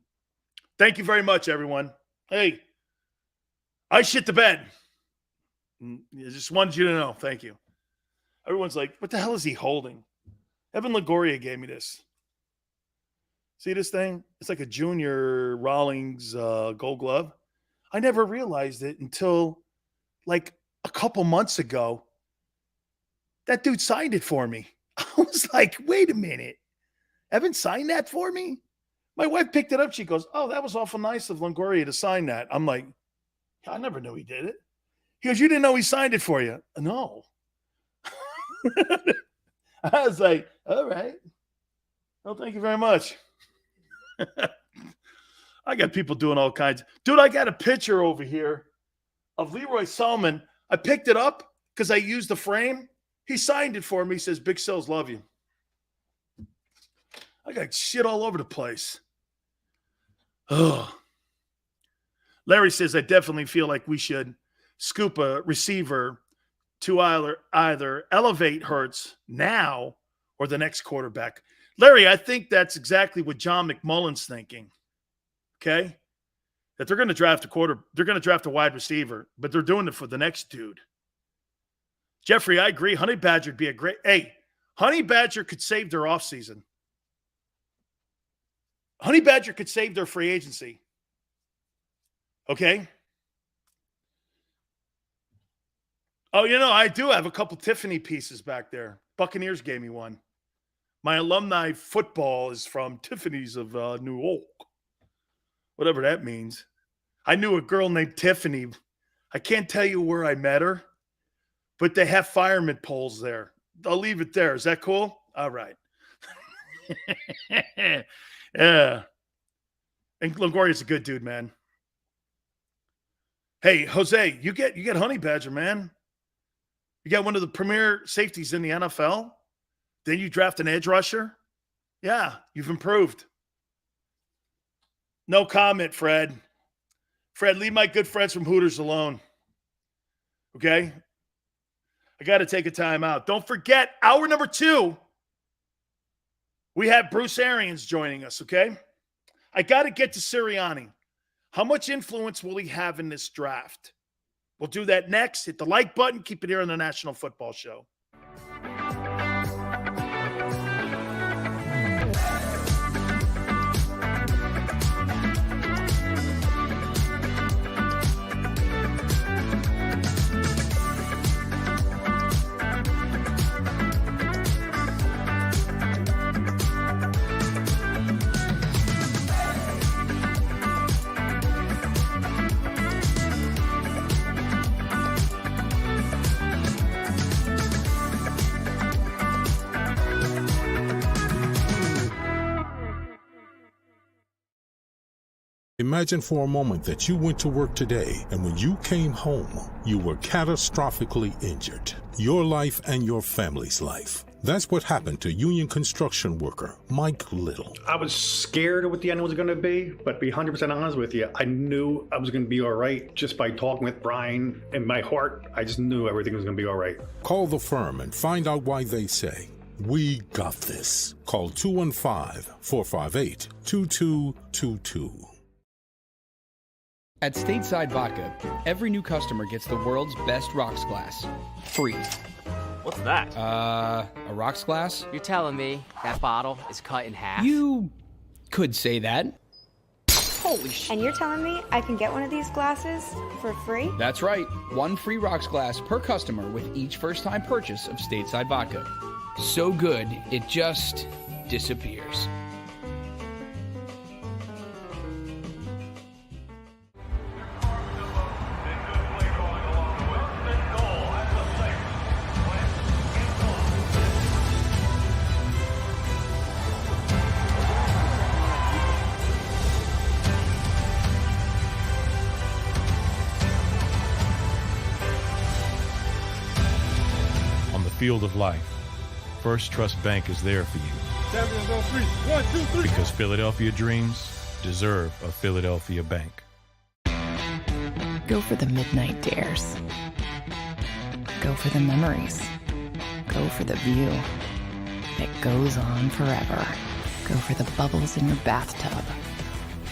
thank you very much, everyone. Hey, I shit the bed. I just wanted you to know. Thank you. Everyone's like, what the hell is he holding? Evan Longoria gave me this. See this thing? It's like a Junior Rawlings Gold Glove. I never realized it until like a couple months ago. That dude signed it for me. I was like, wait a minute. Evan signed that for me? My wife picked it up. She goes, oh, that was awful nice of Longoria to sign that. I'm like, I never knew he did it. He goes, you didn't know he signed it for you? No. I was like, all right. Well, thank you very much. I got people doing all kinds. Dude, I got a picture over here of Leroy Selman. I picked it up because I used the frame. He signed it for me. He says, Big Sills, love you. I got shit all over the place. Oh. Larry says, I definitely feel like we should scoop a receiver to either elevate Hurts now or the next quarterback. Larry, I think that's exactly what John McMullen's thinking. Okay? That they're going to draft they're going to draft a wide receiver, but they're doing it for the next dude. Jeffrey, I agree. Honey Badger would be a great. Hey, Honey Badger could save their offseason. Honey Badger could save their free agency. Okay? Oh, I do have a couple Tiffany pieces back there. Buccaneers gave me one. My alumni football is from Tiffany's of New York. Whatever that means. I knew a girl named Tiffany. I can't tell you where I met her, but they have fireman poles there. I'll leave it there. Is that cool? All right. Yeah. And Longoria's a good dude, man. Hey, Jose, you get Honey Badger, man. You got one of the premier safeties in the NFL. Then you draft an edge rusher. Yeah, you've improved. No comment, Fred. Fred, leave my good friends from Hooters alone. Okay? I got to take a time out. Don't forget, hour number 2, we have Bruce Arians joining us, okay? I got to get to Sirianni. How much influence will he have in this draft? We'll do that next. Hit the like button. Keep it here on the National Football Show. Imagine for a moment that you went to work today and when you came home, you were catastrophically injured. Your life and your family's life. That's what happened to union construction worker Mike Little. I was scared of what the end was going to be, but to be 100% honest with you, I knew I was going to be all right just by talking with Brian. In my heart, I just knew everything was going to be all right. Call the firm and find out why they say, "We got this." Call 215-458-2222. At Stateside Vodka, every new customer gets the world's best rocks glass. Free. What's that? A rocks glass? You're telling me that bottle is cut in half? You could say that. Holy shit. And you're telling me I can get one of these glasses for free? That's right. One free rocks glass per customer with each first-time purchase of Stateside Vodka. So good, it just disappears. Field of life, First Trust Bank is there for you. Champions on 3. 1, 2, 3. Because Philadelphia dreams deserve a Philadelphia bank. Go for the midnight dares. Go for the memories. Go for the view that goes on forever. Go for the bubbles in your bathtub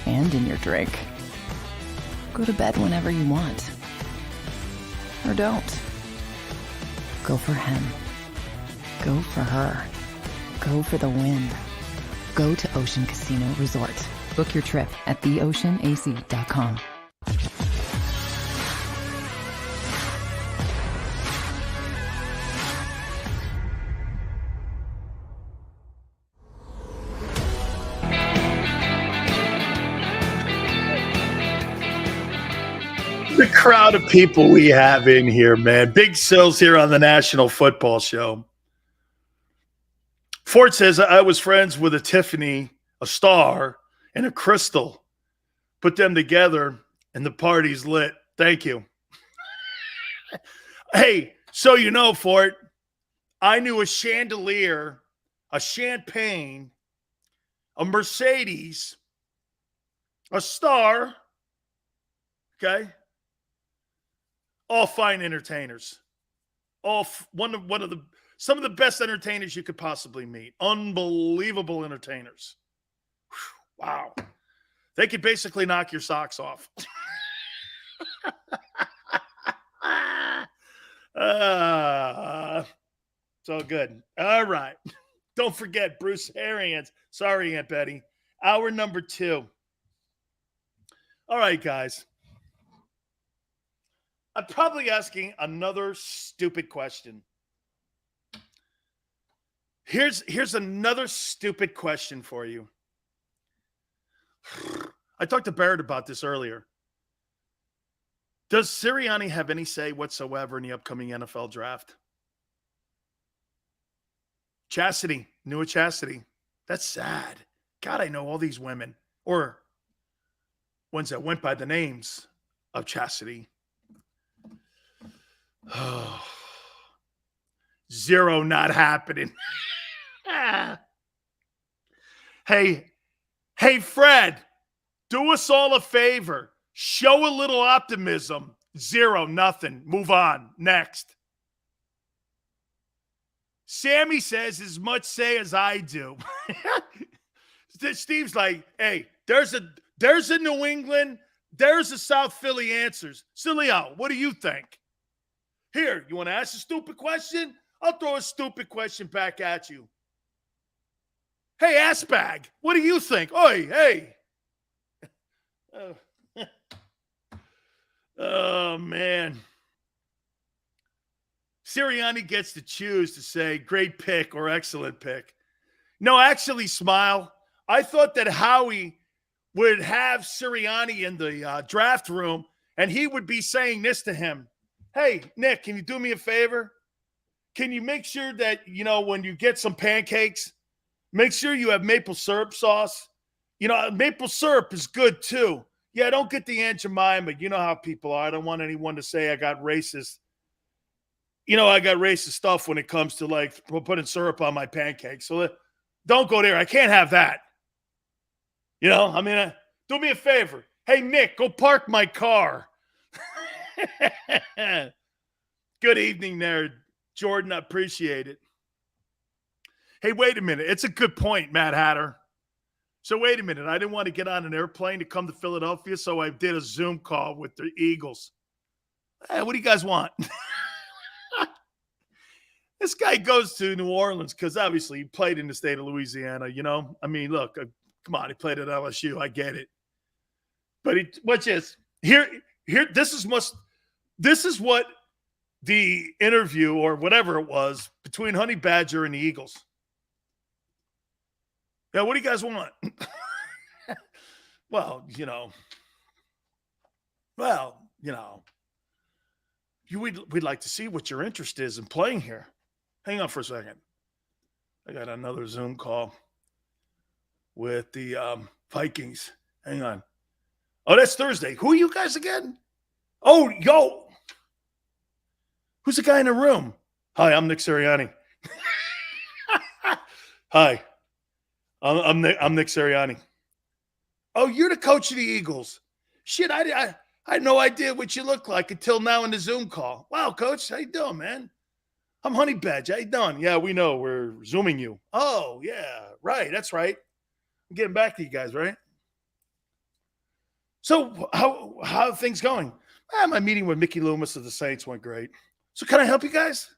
and in your drink. Go to bed whenever you want. Or don't. Go for him. Go for her. Go for the win. Go to Ocean Casino Resort. Book your trip at theoceanac.com. The crowd of people we have in here, man. Big Sills here on the National Football Show. Ford says, I was friends with a Tiffany, a Star, and a Crystal. Put them together, and the party's lit. Thank you. Hey, so you know, Ford, I knew a chandelier, a champagne, a Mercedes, a Star, okay? All fine entertainers. Some of the best entertainers you could possibly meet. Unbelievable entertainers. Whew, wow. They could basically knock your socks off. It's all good. All right. Don't forget Bruce Arians. Sorry, Aunt Betty. Hour number 2. All right, guys. I'm probably asking another stupid question. Here's another stupid question for you. I talked to Barrett about this earlier. Does Sirianni have any say whatsoever in the upcoming NFL draft? Chastity, New Chastity. That's sad. God, I know all these women, or ones that went by the names of Chastity. Oh, 0 not happening. Hey, Fred, do us all a favor. Show a little optimism. 0, nothing. Move on. Next. Sammy says as much say as I do. Steve's like, hey, there's a New England, there's a South Philly answers. Sileo, what do you think? Here, you want to ask a stupid question? I'll throw a stupid question back at you. Hey, Assbag, what do you think? Oi, hey. Oh, man. Sirianni gets to choose to say great pick or excellent pick. No, actually, Smile, I thought that Howie would have Sirianni in the draft room, and he would be saying this to him. Hey, Nick, can you do me a favor? Can you make sure that, when you get some pancakes, make sure you have maple syrup sauce? Maple syrup is good too. Yeah, don't get the Aunt Jemima. You know how people are. I don't want anyone to say I got racist. I got racist stuff when it comes to like putting syrup on my pancakes. So don't go there. I can't have that. Do me a favor. Hey, Nick, go park my car. Good evening there, Jordan. I appreciate it. Hey, wait a minute. It's a good point, Matt Hatter. So wait a minute. I didn't want to get on an airplane to come to Philadelphia, so I did a Zoom call with the Eagles. Hey, what do you guys want? This guy goes to New Orleans because obviously he played in the state of Louisiana, look, come on, he played at LSU. I get it. But this is what the interview or whatever it was between Honey Badger and the Eagles. Yeah, what do you guys want? Well, we'd like to see what your interest is in playing here. Hang on for a second. I got another Zoom call with the Vikings. Hang on. Oh, that's Thursday. Who are you guys again? Oh, yo. Who's the guy in the room? Hi, I'm Nick Sirianni. Hi. I'm Nick Sirianni. Oh, you're the coach of the Eagles. Shit, I had no idea what you look like until now in the Zoom call. Wow, Coach, how you doing, man? I'm Honey Badge. How you doing? Yeah, we know. We're Zooming you. Oh, yeah, right. That's right. I'm getting back to you guys, right? So how are things going? My meeting with Mickey Loomis of the Saints went great. So can I help you guys?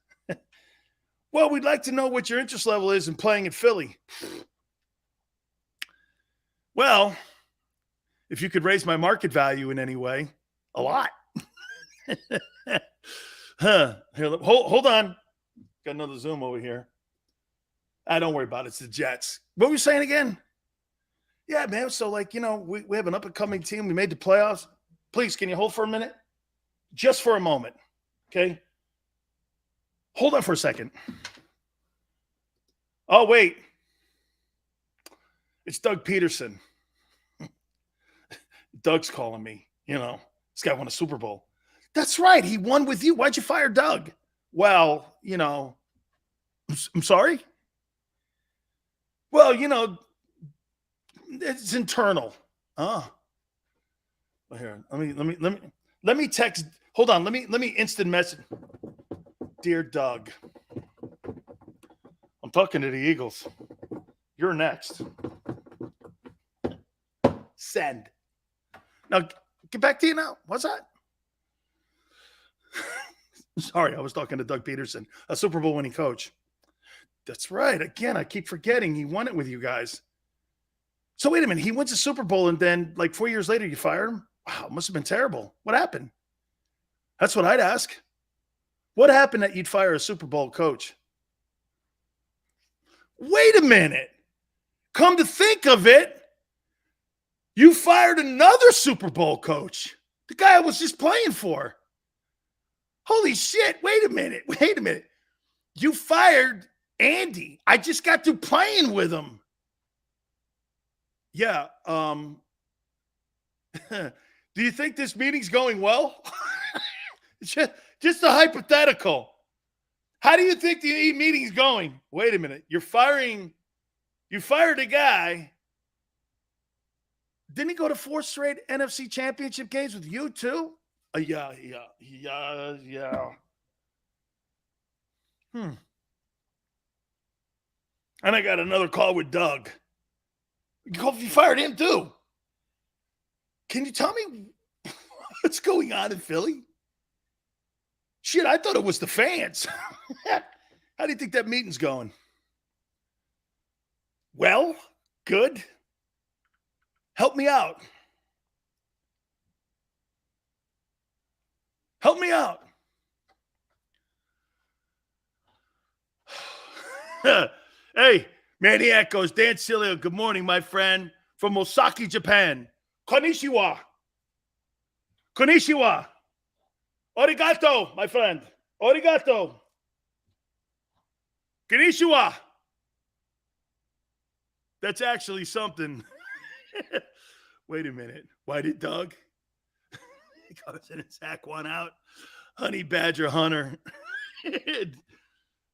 Well, we'd like to know what your interest level is in playing in Philly. Well, if you could raise my market value in any way, a lot. Here, hold on. Got another Zoom over here. Don't worry about it. It's the Jets. What were you saying again? Yeah, man. So, we have an up-and-coming team. We made the playoffs. Please, can you hold for a minute? Just for a moment, okay? Hold on for a second. Oh, wait. It's Doug Peterson. Doug's calling me. This guy won a Super Bowl. That's right. He won with you. Why'd you fire Doug? Well, I'm sorry. Well, it's internal. Here, let me text. Hold on. Let me instant message. Dear Doug, I'm talking to the Eagles. You're next. Send. Now, get back to you now. What's that? Sorry, I was talking to Doug Peterson, a Super Bowl winning coach. That's right. Again, I keep forgetting he won it with you guys. So wait a minute. He wins a Super Bowl and then 4 years later you fired him? Wow, it must have been terrible. What happened? That's what I'd ask. What happened that you'd fire a Super Bowl coach? Wait a minute. Come to think of it, you fired another Super Bowl coach. The guy I was just playing for. Holy shit. Wait a minute. You fired Andy. I just got through playing with him. Yeah. Do you think this meeting's going well? Just a hypothetical. How do you think the meeting's going? Wait a minute. You fired a guy. Didn't he go to 4 straight NFC championship games with you too? Yeah. And I got another call with Doug. You fired him too. Can you tell me what's going on in Philly? Shit, I thought it was the fans. How do you think that meeting's going? Well, good. Help me out. Help me out. Hey, Maniac goes, Dan Sileo, good morning, my friend, from Osaka, Japan. Konnichiwa. Konnichiwa. Arigato, my friend. Arigato. Wait a minute. Why did Doug? He goes in and sack one out. Honey Badger Hunter.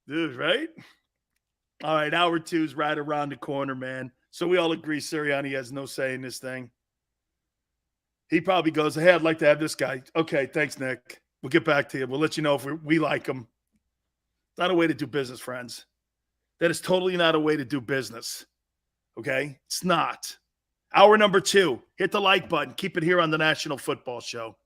Dude, right? All right, hour 2's right around the corner, man. So we all agree Sirianni has no say in this thing. He probably goes, hey, I'd like to have this guy. Okay, thanks, Nick. We'll get back to you. We'll let you know if we like him. It's not a way to do business, friends. That is totally not a way to do business. Okay? It's not. Hour number 2. Hit the like button. Keep it here on the National Football Show.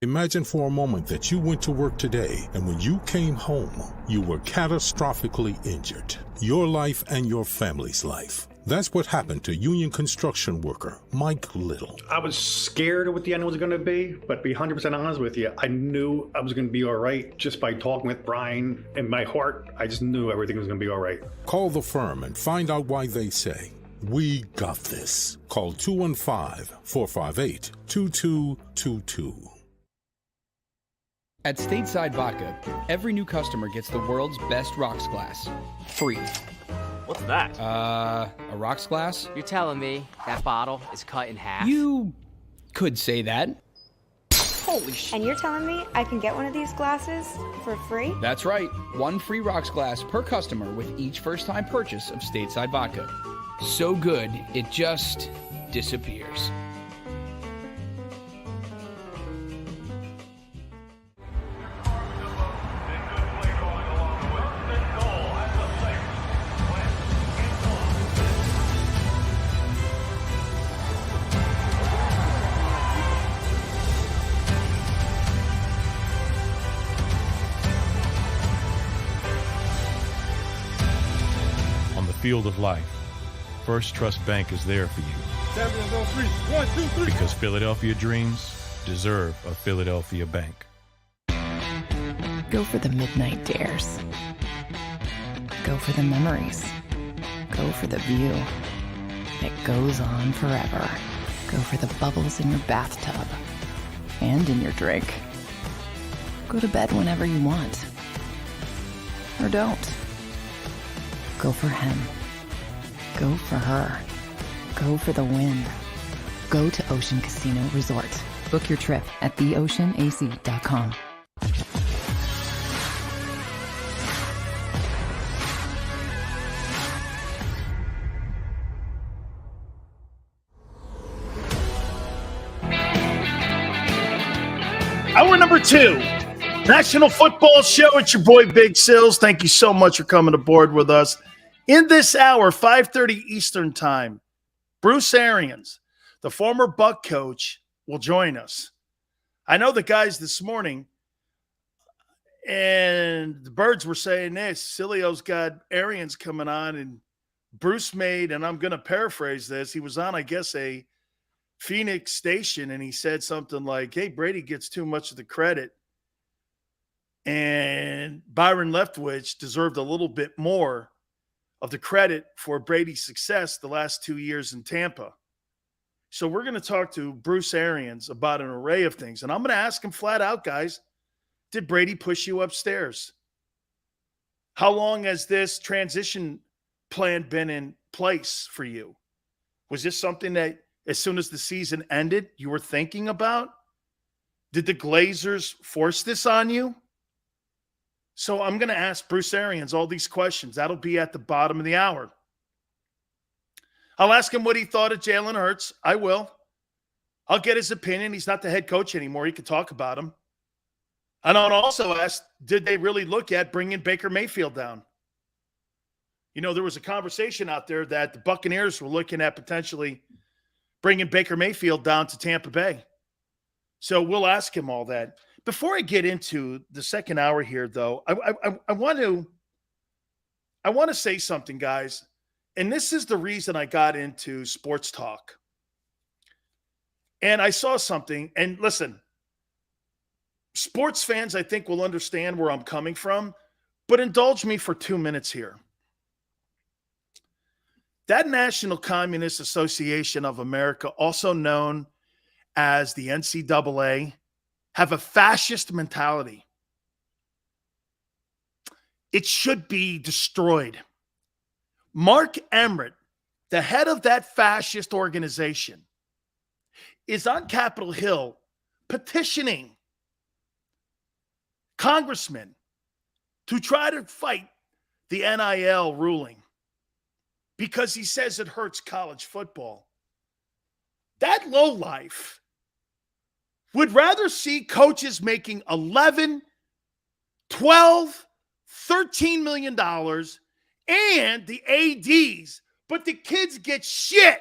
Imagine for a moment that you went to work today and when you came home, you were catastrophically injured. Your life and your family's life. That's what happened to union construction worker Mike Little. I was scared of what the end was going to be, but to be 100% honest with you, I knew I was going to be all right just by talking with Brian. In my heart, I just knew everything was going to be all right. Call the firm and find out why they say, we got this. Call 215-458-2222. At Stateside Vodka, every new customer gets the world's best rocks glass. Free. What's that? A rocks glass? You're telling me that bottle is cut in half? You could say that. Holy shit. And you're telling me I can get one of these glasses for free? That's right. 1 free rocks glass per customer with each first-time purchase of Stateside Vodka. So good, it just disappears. Field of life, First Trust Bank is there for you. Champions on 3. 1, 2, 3. Because Philadelphia dreams deserve a Philadelphia bank. Go for the midnight dares. Go for the memories. Go for the view that goes on forever. Go for the bubbles in your bathtub and in your drink. Go to bed whenever you want. Or don't. Go for him. Go for her. Go for the win. Go to Ocean Casino Resort. Book your trip at theoceanac.com. Hour number 2, National Football Show. It's your boy Big Sills. Thank you so much for coming aboard with us. In this hour, 5:30 Eastern Time, Bruce Arians, the former Buck coach, will join us. I know the guys this morning, and the birds were saying this. Sileo's got Arians coming on, and Bruce made, and I'm going to paraphrase this, he was on, I guess, a Phoenix station, and he said something like, hey, Brady gets too much of the credit, and Byron Leftwich deserved a little bit more of the credit for Brady's success the last 2 years in Tampa. So we're going to talk to Bruce Arians about an array of things. And I'm going to ask him flat out, guys, did Brady push you upstairs? How long has this transition plan been in place for you? Was this something that as soon as the season ended, you were thinking about? Did the Glazers force this on you? So I'm going to ask Bruce Arians all these questions. That'll be at the bottom of the hour. I'll ask him what he thought of Jalen Hurts. I will. I'll get his opinion. He's not the head coach anymore. He can talk about him. And I'll also ask, did they really look at bringing Baker Mayfield down? You know, there was a conversation out there that the Buccaneers were looking at potentially bringing Baker Mayfield down to Tampa Bay. So we'll ask him all that. Before I get into the second hour here, though, I want to I want to say something, guys. And this is the reason I got into sports talk. And I saw something. And listen, sports fans, I think, will understand where I'm coming from. But indulge me for 2 minutes here. That National Communist Association of America, also known as the NCAA, have a fascist mentality. It should be destroyed. Mark Emmert, the head of that fascist organization, is on Capitol Hill petitioning congressmen to try to fight the NIL ruling because he says it hurts college football. That lowlife would rather see coaches making $11, $12, $13 million and the ADs, but the kids get shit.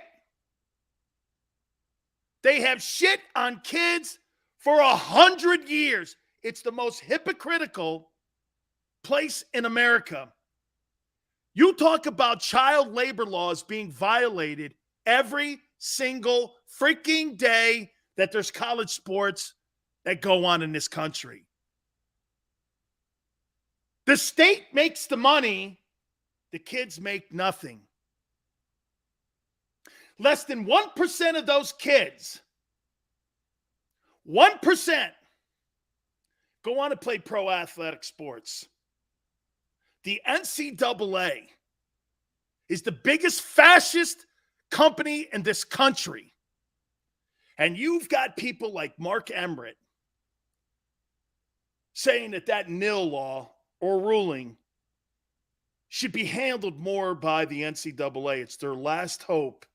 They have shit on kids for 100 years. It's the most hypocritical place in America. You talk about child labor laws being violated every single freaking day that there's college sports that go on in this country. The state makes the money, the kids make nothing. Less than 1% of those kids, 1%, go on to play pro athletic sports. The NCAA is the biggest fascist company in this country. And you've got people like Mark Emmert saying that that NIL law or ruling should be handled more by the NCAA. It's their last hope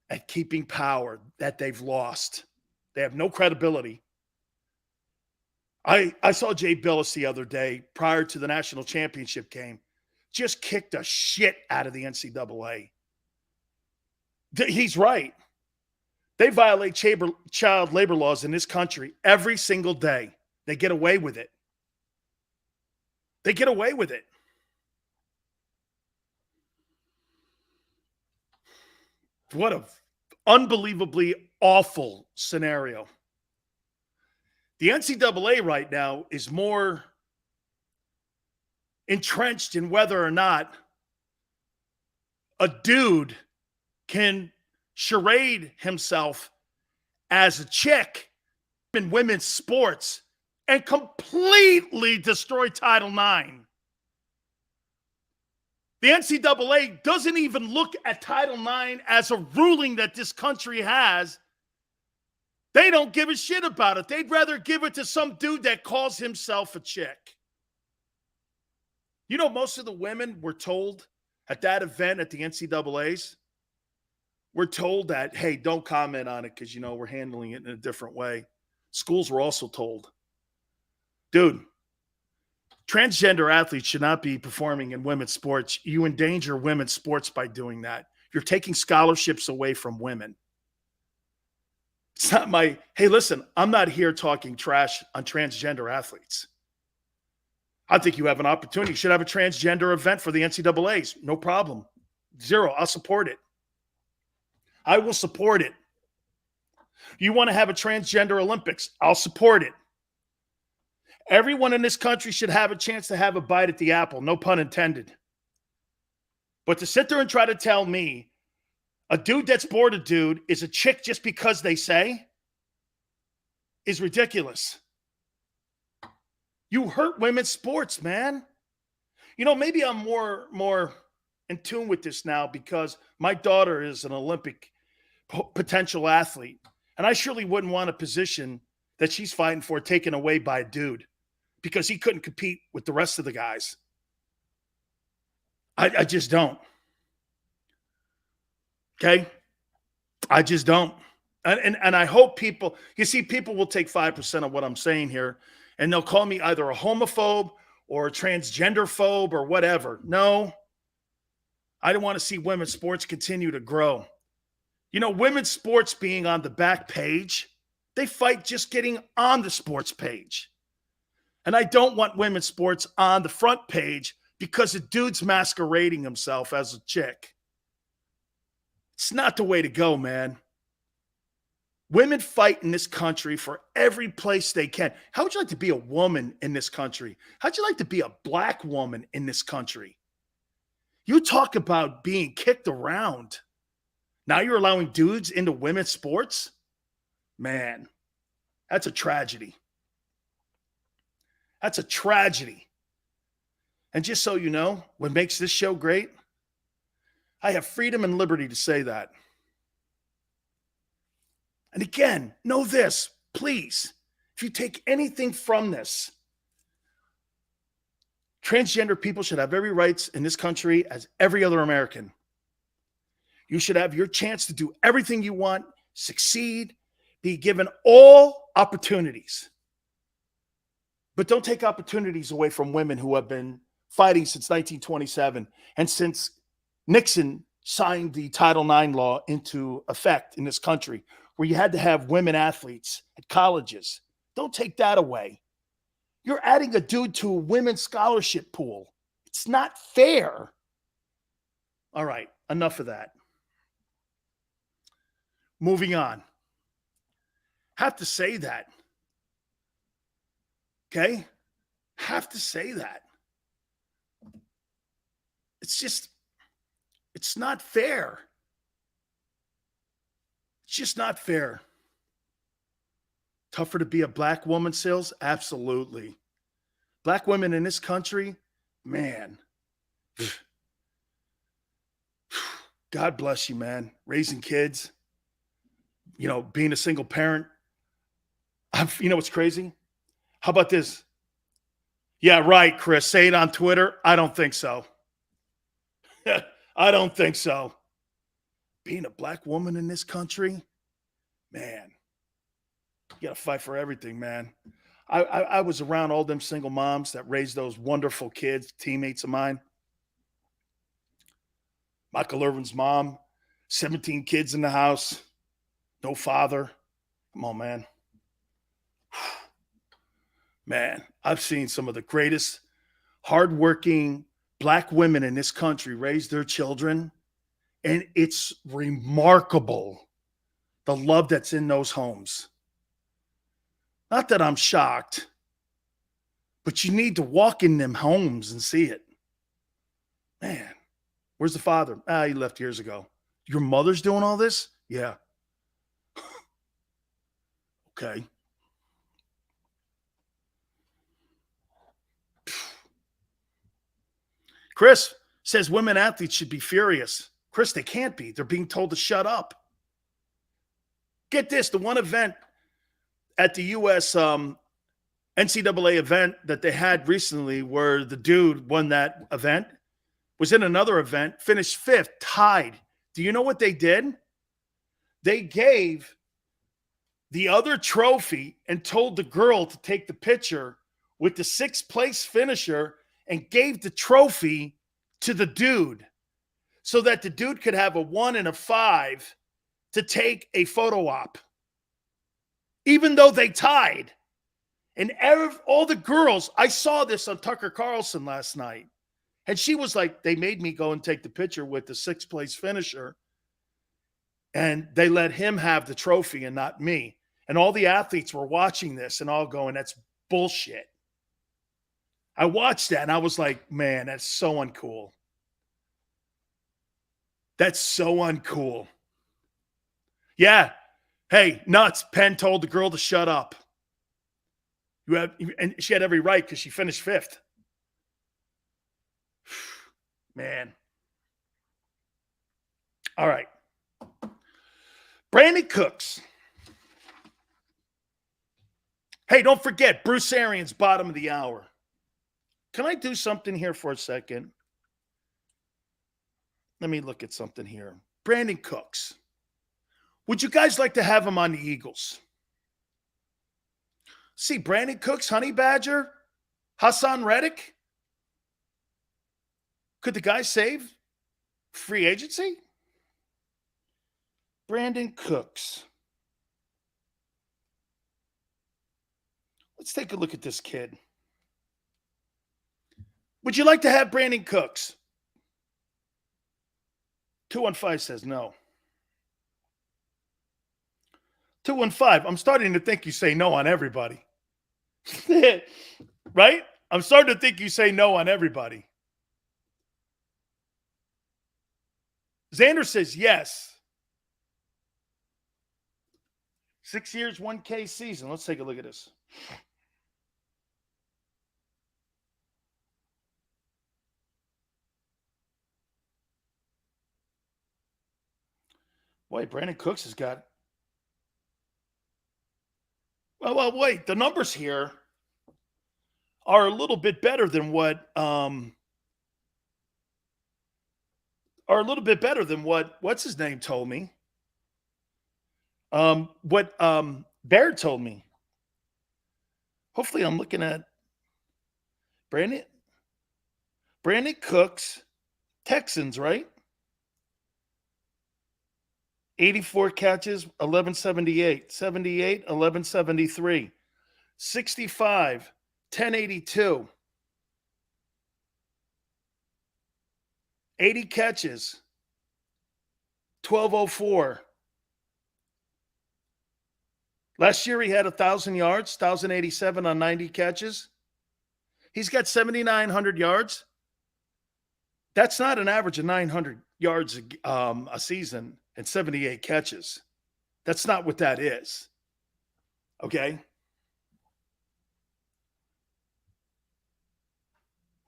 at keeping power that they've lost. They have no credibility. I saw Jay Billis the other day prior to the national championship game, just kicked the shit out of the NCAA. He's right. They violate child labor laws in this country every single day. They get away with it. They get away with it. What an unbelievably awful scenario. The NCAA right now is more entrenched in whether or not a dude can charade himself as a chick in women's sports and completely destroy Title IX. The NCAA doesn't even look at Title IX as a ruling that this country has. They don't give a shit about it. They'd rather give it to some dude that calls himself a chick. You know, most of the women were told at that event at the NCAA's, we're told that, hey, don't comment on it because, you know, we're handling it in a different way. Schools were also told, dude, transgender athletes should not be performing in women's sports. You endanger women's sports by doing that. You're taking scholarships away from women. It's not my, hey, listen, I'm not here talking trash on transgender athletes. I think you have an opportunity. You should have a transgender event for the NCAAs. No problem. Zero. I'll support it. I will support it. You want to have a transgender Olympics? I'll support it. Everyone in this country should have a chance to have a bite at the apple. No pun intended. But to sit there and try to tell me a dude that's bored a dude is a chick just because they say is ridiculous. You hurt women's sports, man. You know, maybe I'm more in tune with this now because my daughter is an Olympic potential athlete. And I surely wouldn't want a position that she's fighting for taken away by a dude because he couldn't compete with the rest of the guys. I just don't. Okay? I just don't. And I hope people, you see, people will take 5% of what I'm saying here and they'll call me either a homophobe or a transgender phobe or whatever. No, I don't want to see women's sports continue to grow. You know, women's sports being on the back page, they fight just getting on the sports page. And I don't want women's sports on the front page because a dude's masquerading himself as a chick. It's not the way to go, man. Women fight in this country for every place they can. How would you like to be a woman in this country? How'd you like to be a black woman in this country? You talk about being kicked around. Now you're allowing dudes into women's sports? Man, that's a tragedy. That's a tragedy. And just so you know, what makes this show great, I have freedom and liberty to say that. And again, know this, please, if you take anything from this, transgender people should have every rights in this country as every other American. You should have your chance to do everything you want, succeed, be given all opportunities. But don't take opportunities away from women who have been fighting since 1927 and since Nixon signed the Title IX law into effect in this country, where you had to have women athletes at colleges. Don't take that away. You're adding a dude to a women's scholarship pool. It's not fair. All right, enough of that. Moving on. Have to say that. Okay? Have to say that. It's not fair. It's just not fair. Tougher to be a black woman, Sills? Absolutely. Black women in this country, man. God bless you, man. Raising kids, being a single parent. You know what's crazy? How about this? Yeah, right, Chris. Say it on Twitter. I don't think so. I don't think so. Being a black woman in this country, man, you got to fight for everything, man. I was around all them single moms that raised those wonderful kids, teammates of mine. Michael Irvin's mom, 17 kids in the house, no father. Come on, man. Man, I've seen some of the greatest hardworking black women in this country raise their children, and it's remarkable the love that's in those homes. Not that I'm shocked, but you need to walk in them homes and see it. Man, where's the father? He left years ago. Your mother's doing all this? Yeah. Okay. Chris says women athletes should be furious. Chris, they can't be. They're being told to shut up. Get this, the one event at the U.S. NCAA event that they had recently where the dude won that event was in another event, finished fifth, tied. Do you know what they did? They gave the other trophy and told the girl to take the picture with the sixth place finisher and gave the trophy to the dude so that the dude could have a 1 and a 5 to take a photo op, even though they tied. And all the girls, I saw this on Tucker Carlson last night, and she was like, they made me go and take the picture with the sixth place finisher, and they let him have the trophy and not me. And all the athletes were watching this and all going, that's bullshit. I watched that and I was like, man, that's so uncool. That's so uncool. Yeah. Hey, nuts. Penn told the girl to shut up. And she had every right because she finished fifth. Man. All right. Brandon Cooks. Hey, don't forget, Bruce Arians, bottom of the hour. Can I do something here for a second? Let me look at something here. Brandon Cooks. Would you guys like to have him on the Eagles? See, Brandon Cooks, Honey Badger, Hassan Reddick. Could the guy save free agency? Brandon Cooks. Let's take a look at this kid. Would you like to have Brandon Cooks? 215 says no. 215, I'm starting to think you say no on everybody. Right? I'm starting to think you say no on everybody. Xander says yes. 6 years, 1K season. Let's take a look at this. Wait, Brandon Cooks has got. Well, wait. The numbers here are a little bit better than what what's his name told me. What Baird told me. Hopefully I'm looking at Brandon Cooks, Texans, right? 84 catches, 1178, 78, 1173, 65, 1082, 80 catches, 1204. Last year he had 1,000 yards, 1,087 on 90 catches. He's got 7,900 yards. That's not an average of 900 yards a season and 78 catches. That's not what that is. Okay?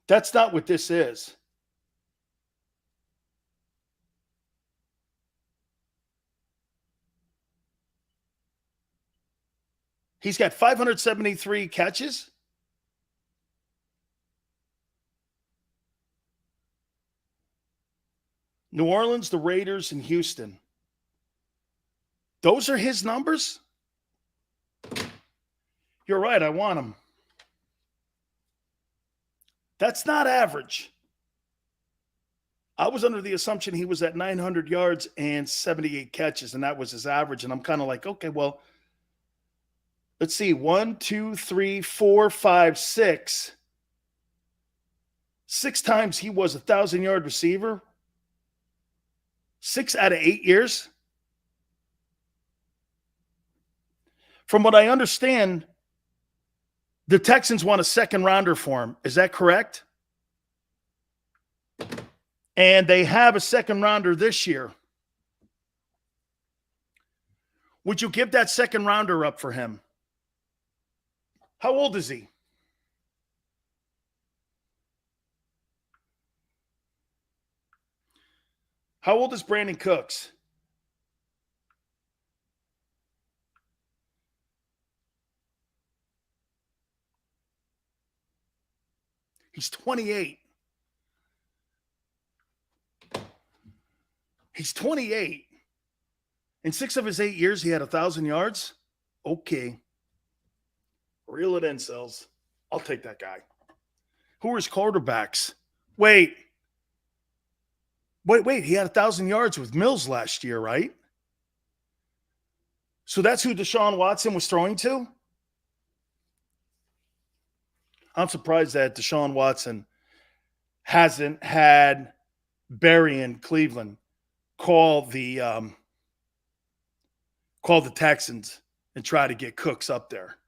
That's not what this is. He's got 573 catches. New Orleans, the Raiders, and Houston. Those are his numbers? You're right, I want him. That's not average. I was under the assumption he was at 900 yards and 78 catches, and that was his average. And I'm kind of like, okay, well, let's see. 1, 2, 3, 4, 5, 6. 6 times he was a 1,000-yard receiver. 6 out of 8 years. From what I understand, the Texans want a second rounder for him. Is that correct? And they have a second rounder this year. Would you give that second rounder up for him? How old is he? How old is Brandon Cooks? He's 28. He's 28. In 6 of his 8 years, he had 1,000 yards. Okay. Reel it in, Sells. I'll take that guy. Who are his quarterbacks? Wait. He had 1,000 yards with Mills last year, right? So that's who Deshaun Watson was throwing to? I'm surprised that Deshaun Watson hasn't had Barry in Cleveland call the Texans and try to get Cooks up there.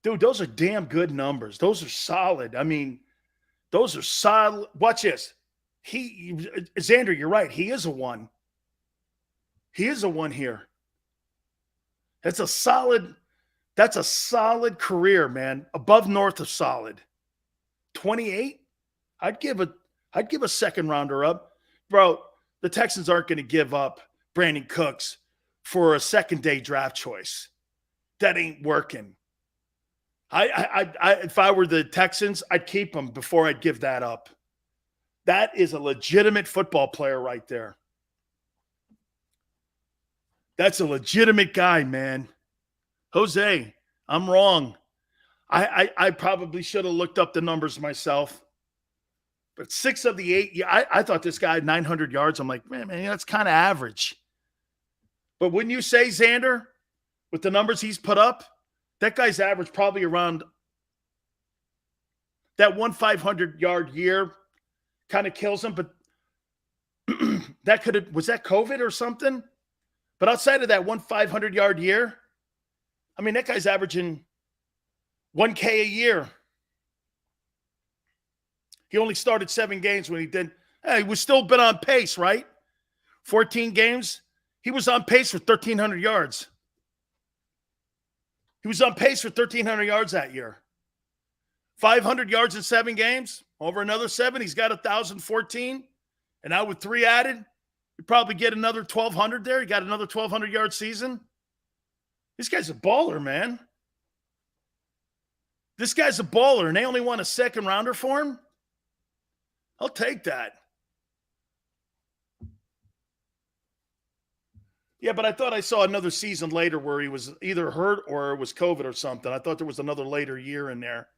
Dude, those are damn good numbers. Those are solid. I mean, those are solid. Watch this. Xander, you're right. He is a 1. He is a 1 here. That's a solid career, man. Above north of solid. 28? I'd give a second rounder up. Bro, the Texans aren't going to give up Brandon Cooks for a second day draft choice. That ain't working. If I were the Texans, I'd keep him before I'd give that up. That is a legitimate football player right there. That's a legitimate guy, man. Jose, I'm wrong. I probably should have looked up the numbers myself. But 6 of the 8, I thought this guy had 900 yards. I'm like, man, that's kind of average. But wouldn't you say, Xander, with the numbers he's put up, that guy's average probably around that 500-yard year kind of kills him, but was that COVID or something? But outside of that 500-yard year, I mean, that guy's averaging $1K a year. He only started 7 games when he did. He was still been on pace, right? 14 games. He was on pace for 1,300 yards. He was on pace for 1,300 yards that year. 500 yards in 7 games. Over another 7, he's got 1,014. And now with 3 added, you probably get another 1,200 there. You got another 1,200-yard season. This guy's a baller, man. This guy's a baller, and they only want a second-rounder for him? I'll take that. Yeah, but I thought I saw another season later where he was either hurt or it was COVID or something. I thought there was another later year in there.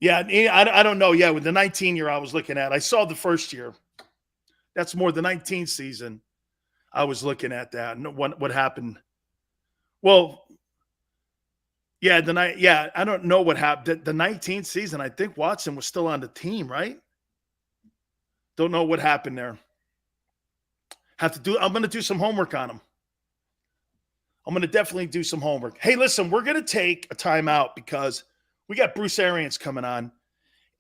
Yeah, I don't know. Yeah, with the 19-year I was looking at, I saw the first year. That's more the 19 season. I was looking at that and what happened. Well, yeah, I don't know what happened. The 19th season, I think Watson was still on the team, right? Don't know what happened there. I'm going to do some homework on him. I'm going to definitely do some homework. Hey, listen, we're going to take a timeout because we got Bruce Arians coming on,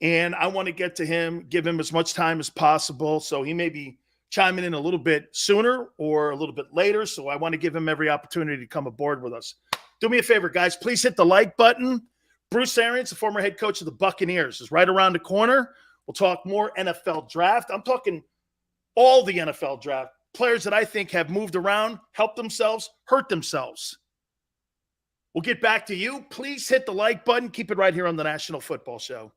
and I want to get to him, give him as much time as possible. So he may be chiming in a little bit sooner or a little bit later. So I want to give him every opportunity to come aboard with us. Do me a favor, guys. Please hit the like button. Bruce Arians, the former head coach of the Buccaneers, is right around the corner. We'll talk more NFL draft. I'm talking all the NFL draft. Players that I think have moved around, helped themselves, hurt themselves. We'll get back to you. Please hit the like button. Keep it right here on the National Football Show.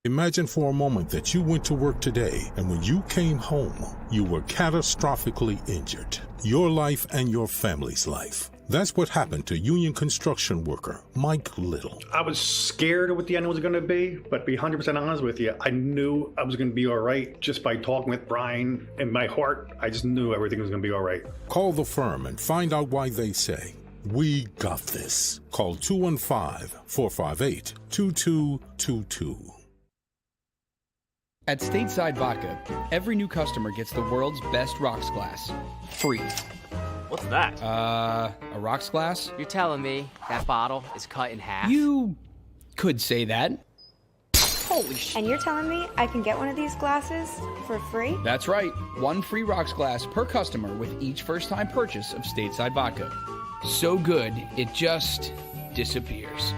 Imagine for a moment that you went to work today and when you came home, you were catastrophically injured. Your life and your family's life. That's what happened to union construction worker Mike Little. I was scared of what the end was going to be, but to be 100% honest with you, I knew I was going to be all right just by talking with Brian. In my heart, I just knew everything was going to be all right. Call the firm and find out why they say, "We got this." Call 215-458-2222. At Stateside Vodka, every new customer gets the world's best rocks glass, free. What's that? A rocks glass? You're telling me that bottle is cut in half? You could say that. Holy shit. And you're telling me I can get one of these glasses for free? That's right. 1 free rocks glass per customer with each first-time purchase of Stateside Vodka. So good, it just disappears.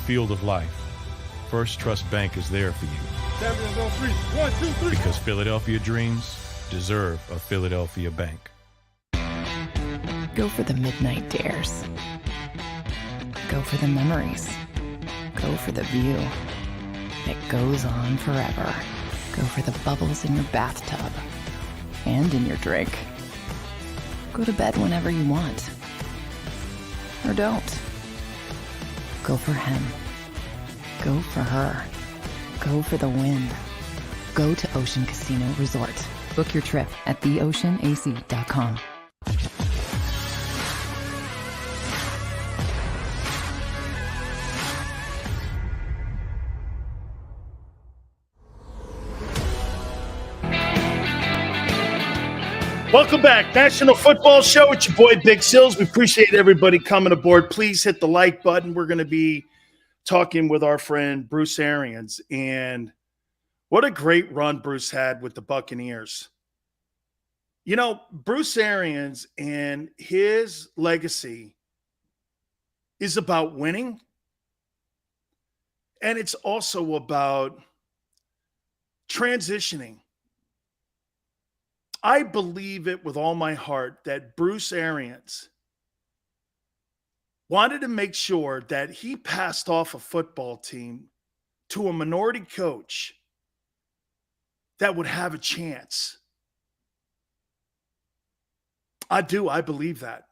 Field of life, First Trust Bank is there for you. Champions on 3. 1, 2, 3. Because Philadelphia dreams deserve a Philadelphia bank. Go for the midnight dares. Go for the memories. Go for the view that goes on forever. Go for the bubbles in your bathtub and in your drink. Go to bed whenever you want. Or don't. Go for him. Go for her. Go for the win. Go to Ocean Casino Resort. Book your trip at theoceanac.com. Welcome back. National Football Show. It's your boy, Big Sills. We appreciate everybody coming aboard. Please hit the like button. We're going to be talking with our friend Bruce Arians. And what a great run Bruce had with the Buccaneers. You know, Bruce Arians and his legacy is about winning. And it's also about transitioning. I believe it with all my heart that Bruce Arians wanted to make sure that he passed off a football team to a minority coach that would have a chance. I do. I believe that.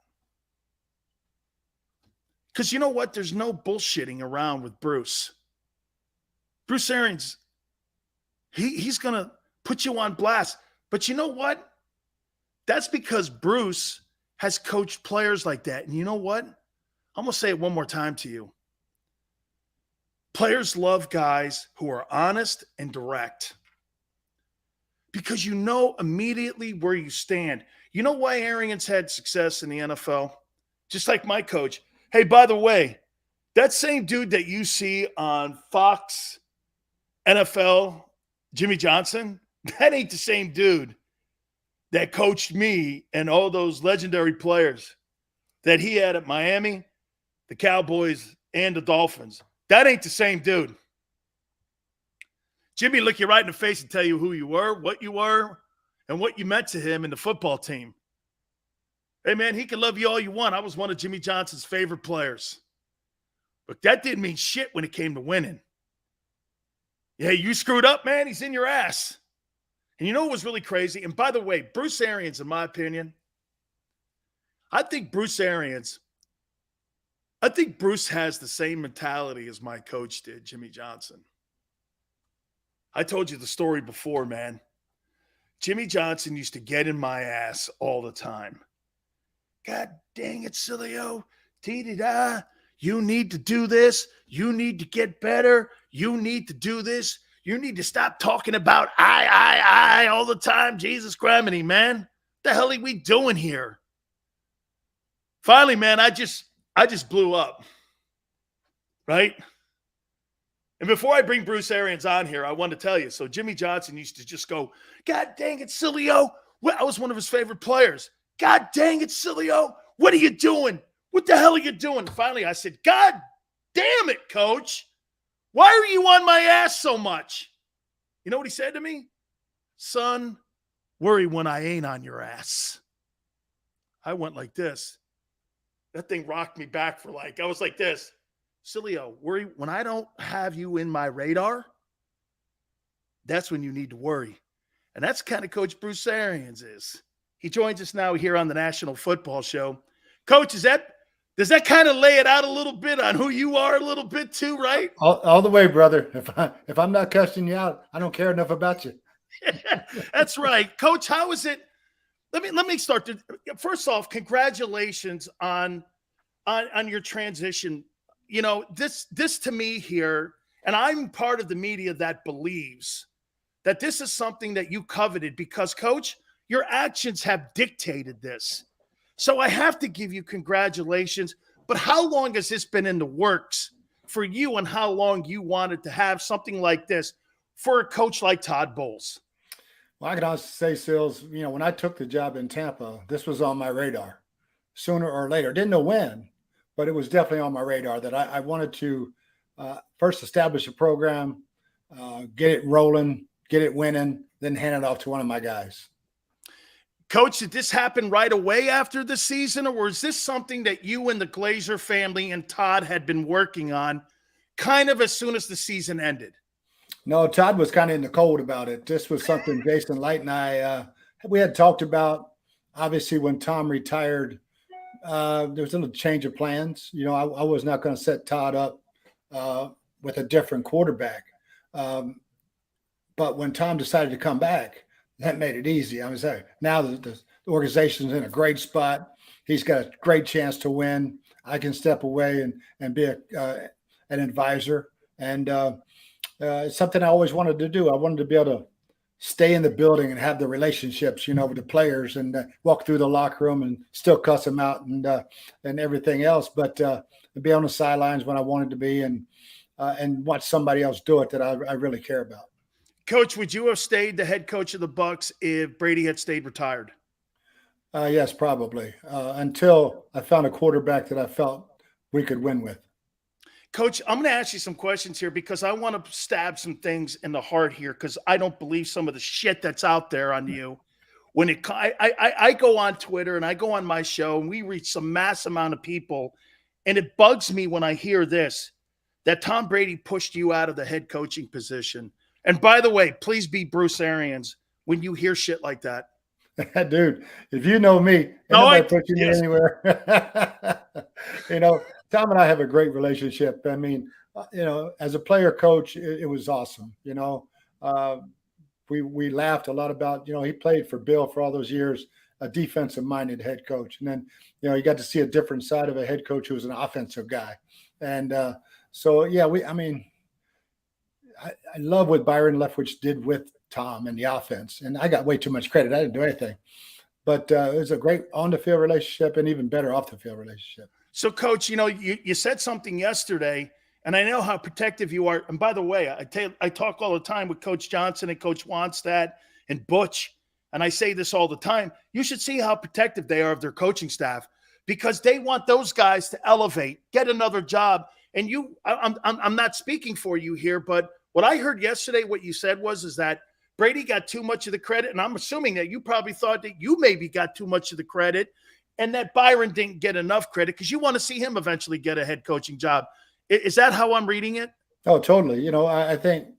Because you know what? There's no bullshitting around with Bruce. Bruce Arians, he's going to put you on blast. But you know what? That's because Bruce has coached players like that. And you know what? I'm going to say it one more time to you. Players love guys who are honest and direct because you know immediately where you stand. You know why Arians had success in the NFL? Just like my coach. Hey, by the way, that same dude that you see on Fox NFL, Jimmy Johnson, that ain't the same dude that coached me and all those legendary players that he had at Miami, the Cowboys, and the Dolphins. That ain't the same dude. Jimmy look you right in the face and tell you who you were, and what you meant to him and the football team. Hey, man, he can love you all you want. I was one of Jimmy Johnson's favorite players. But that didn't mean shit when it came to winning. Yeah, you screwed up, man. He's in your ass. And you know what was really crazy? And by the way, Bruce Arians, in my opinion, I think Bruce has the same mentality as my coach did, Jimmy Johnson. I told you the story before, man. Jimmy Johnson used to get in my ass all the time. God dang it, Sileo. Dee-dee-da. You need to do this. You need to get better. You need to do this. You need to stop talking about I all the time. Jesus Criminy, man. What the hell are we doing here? Finally, man, I just blew up. Right? And before I bring Bruce Arians on here, I want to tell you. So Jimmy Johnson used to just go, God dang it, Sileo. I was one of his favorite players. God dang it, Sileo. What are you doing? What the hell are you doing? Finally, I said, God damn it, coach. Why are you on my ass so much? You know what he said to me? Son, worry when I ain't on your ass. I went like this. That thing rocked me back for I was like this. Sileo, worry when I don't have you in my radar, that's when you need to worry. And that's kind of Coach Bruce Arians is. He joins us now here on the National Football Show. Coach, does that kind of lay it out a little bit on who you are a little bit too, right? All the way, brother. If I'm not cussing you out, I don't care enough about you. That's right. Coach, how is it? Let me start. First off, congratulations on your transition. You know, this to me here, and I'm part of the media that believes that this is something that you coveted because, Coach, your actions have dictated this. So I have to give you congratulations. But how long has this been in the works for you, and how long you wanted to have something like this for a coach like Todd Bowles? Well, I can honestly say, Sills, you know, when I took the job in Tampa, this was on my radar sooner or later. Didn't know when, but it was definitely on my radar that I wanted to first establish a program, get it rolling, get it winning, then hand it off to one of my guys. Coach, did this happen right away after the season, or was this something that you and the Glazer family and Todd had been working on kind of as soon as the season ended? No, Todd was kind of in the cold about it. This was something Jason Light and I, we had talked about. Obviously, when Tom retired, there was a little change of plans. You know, I was not going to set Todd up with a different quarterback. But when Tom decided to come back, that made it easy. I was there. Now the organization's in a great spot. He's got a great chance to win. I can step away and be an advisor. And it's something I always wanted to do. I wanted to be able to stay in the building and have the relationships, with the players and walk through the locker room and still cuss them out and everything else. But to be on the sidelines when I wanted to be and watch somebody else do it that I really care about. Coach, would you have stayed the head coach of the Bucs if Brady had stayed retired? Yes, probably. Until I found a quarterback that I felt we could win with. Coach, I'm going to ask you some questions here because I want to stab some things in the heart here because I don't believe some of the shit that's out there on you. When I go on Twitter and I go on my show and we reach some mass amount of people, and it bugs me when I hear this, that Tom Brady pushed you out of the head coaching position. And by the way, please be Bruce Arians when you hear shit like that. Dude, if you know me, nobody pushing me anywhere. Tom and I have a great relationship. I mean, as a player coach, it was awesome. We laughed a lot about, he played for Bill for all those years, a defensive minded head coach. And then, you got to see a different side of a head coach who was an offensive guy. And so, yeah, I love what Byron Leftwich did with Tom and the offense. And I got way too much credit. I didn't do anything. But it was a great on-the-field relationship and even better off-the-field relationship. So, Coach, you said something yesterday, and I know how protective you are. And by the way, I talk all the time with Coach Johnson and Coach Wanstad and Butch, and I say this all the time. You should see how protective they are of their coaching staff because they want those guys to elevate, get another job. And I'm not speaking for you here, but what I heard yesterday, what you said is that Brady got too much of the credit, and I'm assuming that you probably thought that you maybe got too much of the credit and that Byron didn't get enough credit because you want to see him eventually get a head coaching job. Is that how I'm reading it? Oh, totally. I think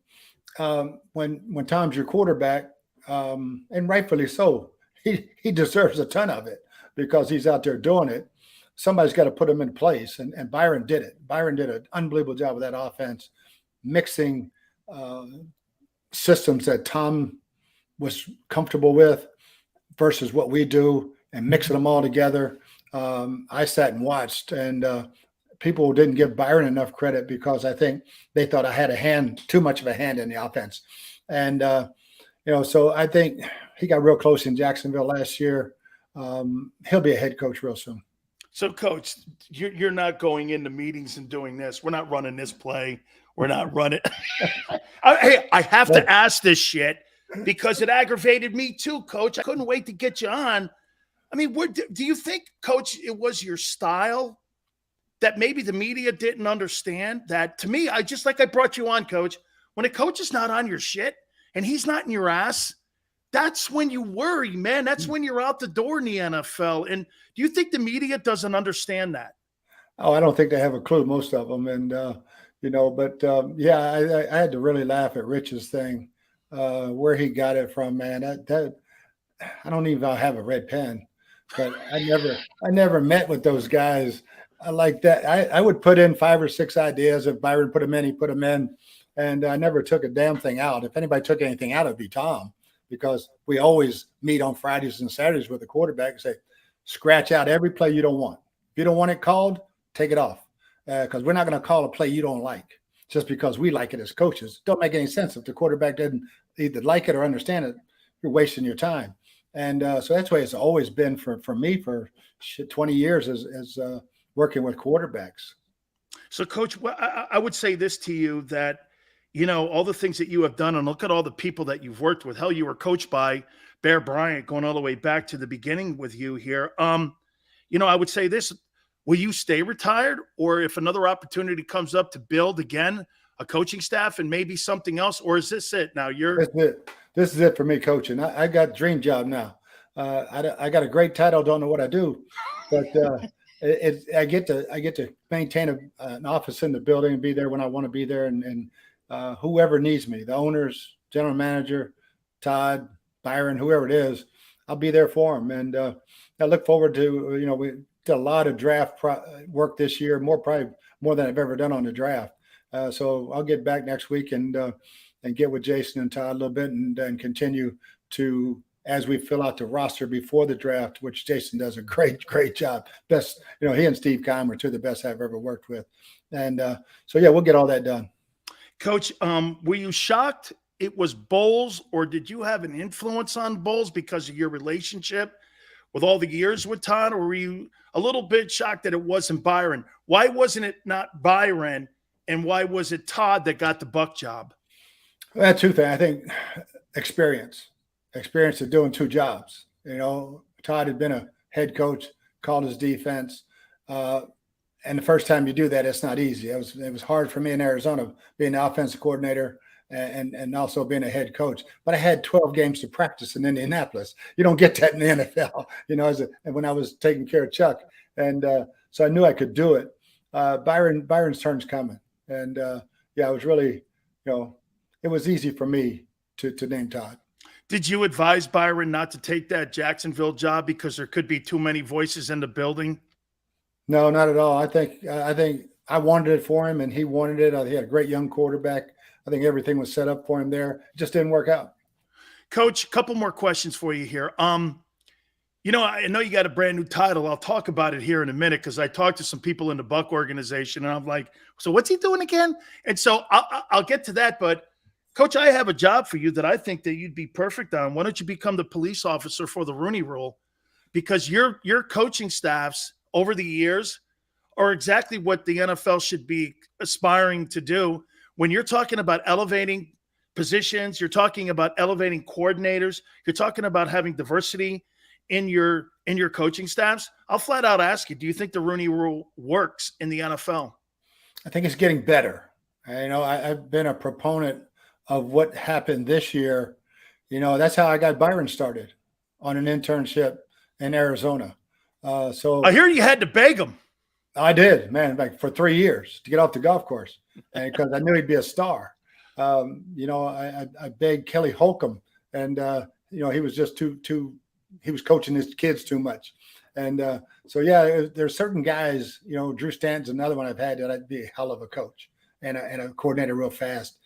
when Tom's your quarterback, and rightfully so, he deserves a ton of it because he's out there doing it. Somebody's got to put him in place, and Byron did it. Byron did an unbelievable job with that offense, mixing systems that Tom was comfortable with versus what we do and mixing them all together. I sat and watched, and people didn't give Byron enough credit because I think they thought I had too much of a hand in the offense. And, so I think he got real close in Jacksonville last year. He'll be a head coach real soon. So, Coach, you're not going into meetings and doing this. We're not running this play. We're not running. Hey, I have to ask this shit because it aggravated me too, Coach. I couldn't wait to get you on. I mean, do you think, Coach, it was your style that maybe the media didn't understand? That to me, I brought you on, Coach. When a coach is not on your shit and he's not in your ass, that's when you worry, man. That's when you're out the door in the NFL. And do you think the media doesn't understand that? Oh, I don't think they have a clue, most of them. And, I had to really laugh at Rich's thing, where he got it from, man. I don't even have a red pen, but I never met with those guys like that. I would put in 5 or 6 ideas. If Byron put them in, he put them in. And I never took a damn thing out. If anybody took anything out, it'd be Tom, because we always meet on Fridays and Saturdays with the quarterback and say, scratch out every play you don't want. If you don't want it called, take it off. Because we're not going to call a play you don't like just because we like it as coaches. Don't make any sense if the quarterback doesn't either like it or understand it. You're wasting your time. And so that's the way it's always been for me for 20 years as working with quarterbacks. So, Coach, I would say this to you that, all the things that you have done, and look at all the people that you've worked with. Hell, you were coached by Bear Bryant going all the way back to the beginning with you here. I would say this. Will you stay retired, or if another opportunity comes up to build again a coaching staff and maybe something else, or is this it now? This is it for me coaching. I got a dream job now. I got a great title. Don't know what I do, but I get to maintain an office in the building and be there when I want to be there, and whoever needs me, the owners, general manager, Todd, Byron, whoever it is, I'll be there for them. And I look forward to we did a lot of draft work this year, probably more than I've ever done on the draft. So I'll get back next week and get with Jason and Todd a little bit and continue to, as we fill out the roster before the draft, which Jason does a great job. Best, he and Steve Keim are two of the best I've ever worked with. And we'll get all that done. Coach, were you shocked it was Bowles, or did you have an influence on Bowles because of your relationship with all the years with Todd, or were you a little bit shocked that it wasn't Byron? Why wasn't it not Byron, and why was it Todd that got the Buck job? Well, two things. I think experience of doing two jobs. You know, Todd had been a head coach, called his defense. And the first time you do that, it's not easy. It was hard for me in Arizona, being the offensive coordinator and also being a head coach. But I had 12 games to practice in Indianapolis. You don't get that in the NFL, you know, when I was taking care of Chuck. And so I knew I could do it. Byron's turn's coming. And yeah, it was really, you know, it was easy for me to name Todd. Did you advise Byron not to take that Jacksonville job because there could be too many voices in the building? No, not at all. I think I wanted it for him, and he wanted it. He had a great young quarterback. I think everything was set up for him there. It just didn't work out. Coach, a couple more questions for you here. You know, I know you got a brand new title. I'll talk about it here in a minute because I talked to some people in the Buck organization, and I'm like, so what's he doing again? And so I'll get to that. But, Coach, I have a job for you that I think that you'd be perfect on. Why don't you become the police officer for the Rooney Rule? Because your coaching staffs over the years are exactly what the NFL should be aspiring to do. When you're talking about elevating positions, you're talking about elevating coordinators, you're talking about having diversity in your coaching staffs. I'll flat out ask you, do you think the Rooney Rule works in the NFL? I think it's getting better. You know, I've been a proponent of what happened this year. You know, that's how I got Byron started on an internship in Arizona. So I hear you had to beg him. I did, man, like for 3 years to get off the golf course, and because I knew he'd be a star. You know, I begged Kelly Holcomb, and you know, he was just he was coaching his kids too much. And so, yeah, there's certain guys, you know, Drew Stanton's another one I've had that I'd be a hell of a coach and a coordinator real fast.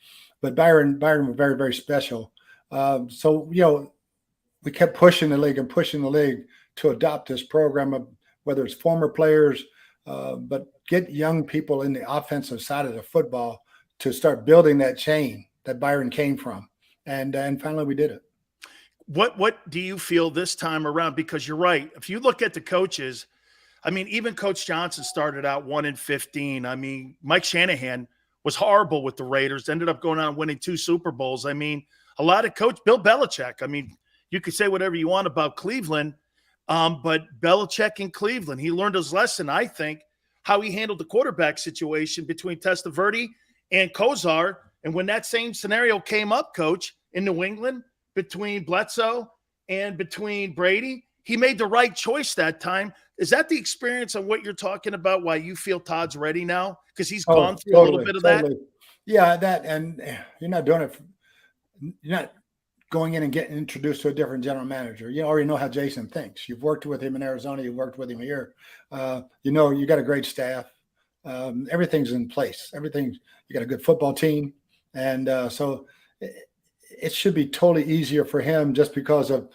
But Byron was very, very special. So, you know, we kept pushing the league to adopt this program of whether it's former players, but get young people in the offensive side of the football to start building that chain that Byron came from. And finally we did it. What do you feel this time around? Because you're right. If you look at the coaches, I mean, even Coach Johnson started out 1-15. I mean, Mike Shanahan was horrible with the Raiders, ended up going on and winning 2 Super Bowls. I mean, a lot of Bill Belichick. I mean, you could say whatever you want about Cleveland, but Belichick in Cleveland, he learned his lesson, I think, how he handled the quarterback situation between Testaverde and Kosar. And when that same scenario came up, Coach, in New England, between Bledsoe and between Brady, he made the right choice that time. Is that the experience of what you're talking about, why you feel Todd's ready now? Because he's gone through a little bit of that? Yeah, and you're not doing it. You're not going in and getting introduced to a different general manager. You already know how Jason thinks. You've worked with him in Arizona. You've worked with him here. You know, you got a great staff. Everything's in place. You got a good football team. And so it should be totally easier for him just because of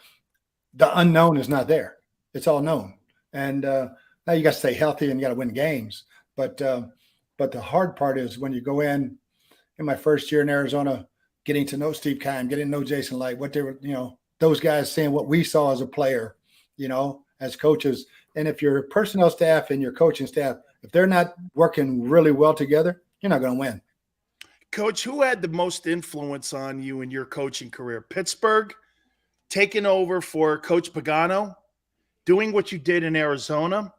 the unknown is not there. It's all known. And now you got to stay healthy and you got to win games. But the hard part is when you go in my first year in Arizona, getting to know Steve Keim, getting to know Jason Light, what they were, you know, those guys seeing what we saw as a player, you know, as coaches. And if your personnel staff and your coaching staff, if they're not working really well together, you're not going to win. Coach, who had the most influence on you in your coaching career? Pittsburgh, taking over for Coach Pagano, doing what you did in Arizona,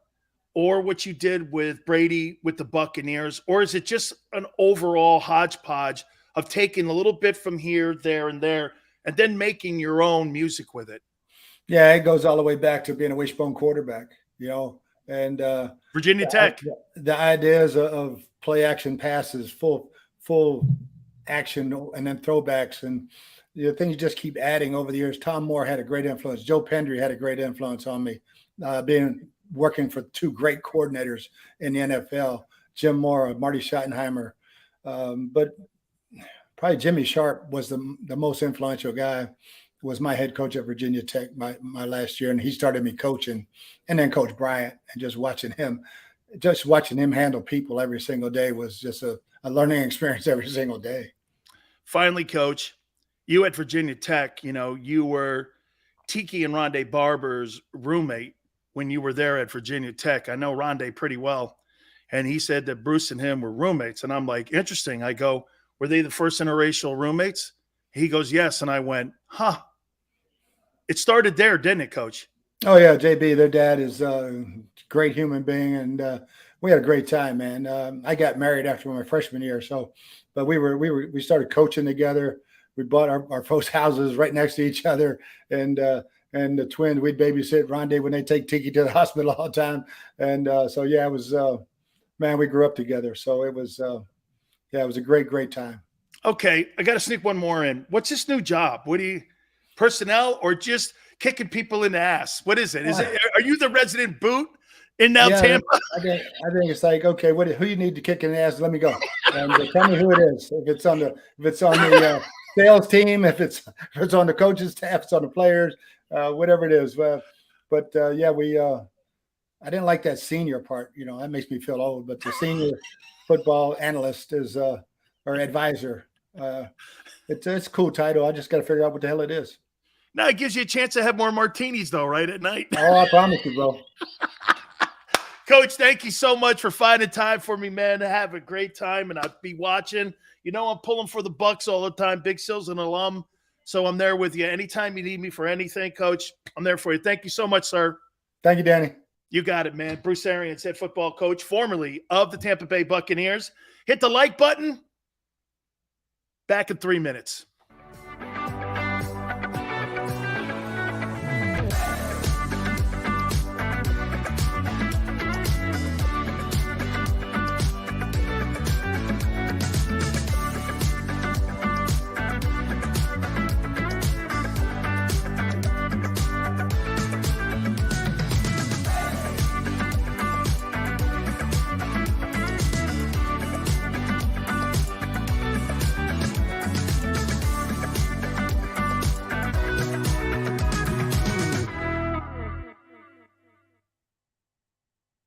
or what you did with Brady with the Buccaneers? Or is it just an overall hodgepodge of taking a little bit from here, there, and there, and then making your own music with it? Yeah, it goes all the way back to being a wishbone quarterback, you know, and Virginia Tech. The ideas of play action passes, full action, and then throwbacks, and the things you just keep adding over the years. Tom Moore had a great influence. Joe Pendry had a great influence on me, working for 2 great coordinators in the NFL, Jim Mora, Marty Schottenheimer, but probably Jimmy Sharp was the most influential guy. Was my head coach at Virginia Tech my last year, and he started me coaching. And then Coach Bryant, and just watching him handle people every single day was just a learning experience every single day. Finally, Coach, you at Virginia Tech, you were Tiki and Rondé Barber's roommate when you were there at Virginia Tech. I know Rondé pretty well. And he said that Bruce and him were roommates. And I'm like, interesting. I go, were they the first interracial roommates? He goes, yes. And I went, huh. It started there, didn't it, Coach? Oh, yeah, JB, their dad is a great human being. And we had a great time, man. I got married after my freshman year. But we started coaching together. We bought our folks' houses right next to each other. And the twins, we'd babysit Rondé when they take Tiki to the hospital all the time. And it was, man, we grew up together. So it was, it was a great, great time. Okay, I got to sneak one more in. What's this new job? What do you, personnel or just kicking people in the ass? What is it? Are you the resident boot in Tampa? I think it's like, okay, who you need to kick in the ass? Let me go. And tell me who it is. If it's on the sales team, if it's on the coaching staff, if it's on the players, whatever it is. I didn't like that senior part. That makes me feel old. But the senior football analyst is or advisor. It's a cool title. I just got to figure out what the hell it is. No, it gives you a chance to have more martinis, though, right at night. Oh, I promise you, bro. Coach, thank you so much for finding time for me, man. Have a great time, and I'll be watching. I'm pulling for the Bucks all the time. Big Sil's an alum, so I'm there with you. Anytime you need me for anything, Coach, I'm there for you. Thank you so much, sir. Thank you, Danny. You got it, man. Bruce Arians, head football coach, formerly of the Tampa Bay Buccaneers. Hit the like button. Back in 3 minutes.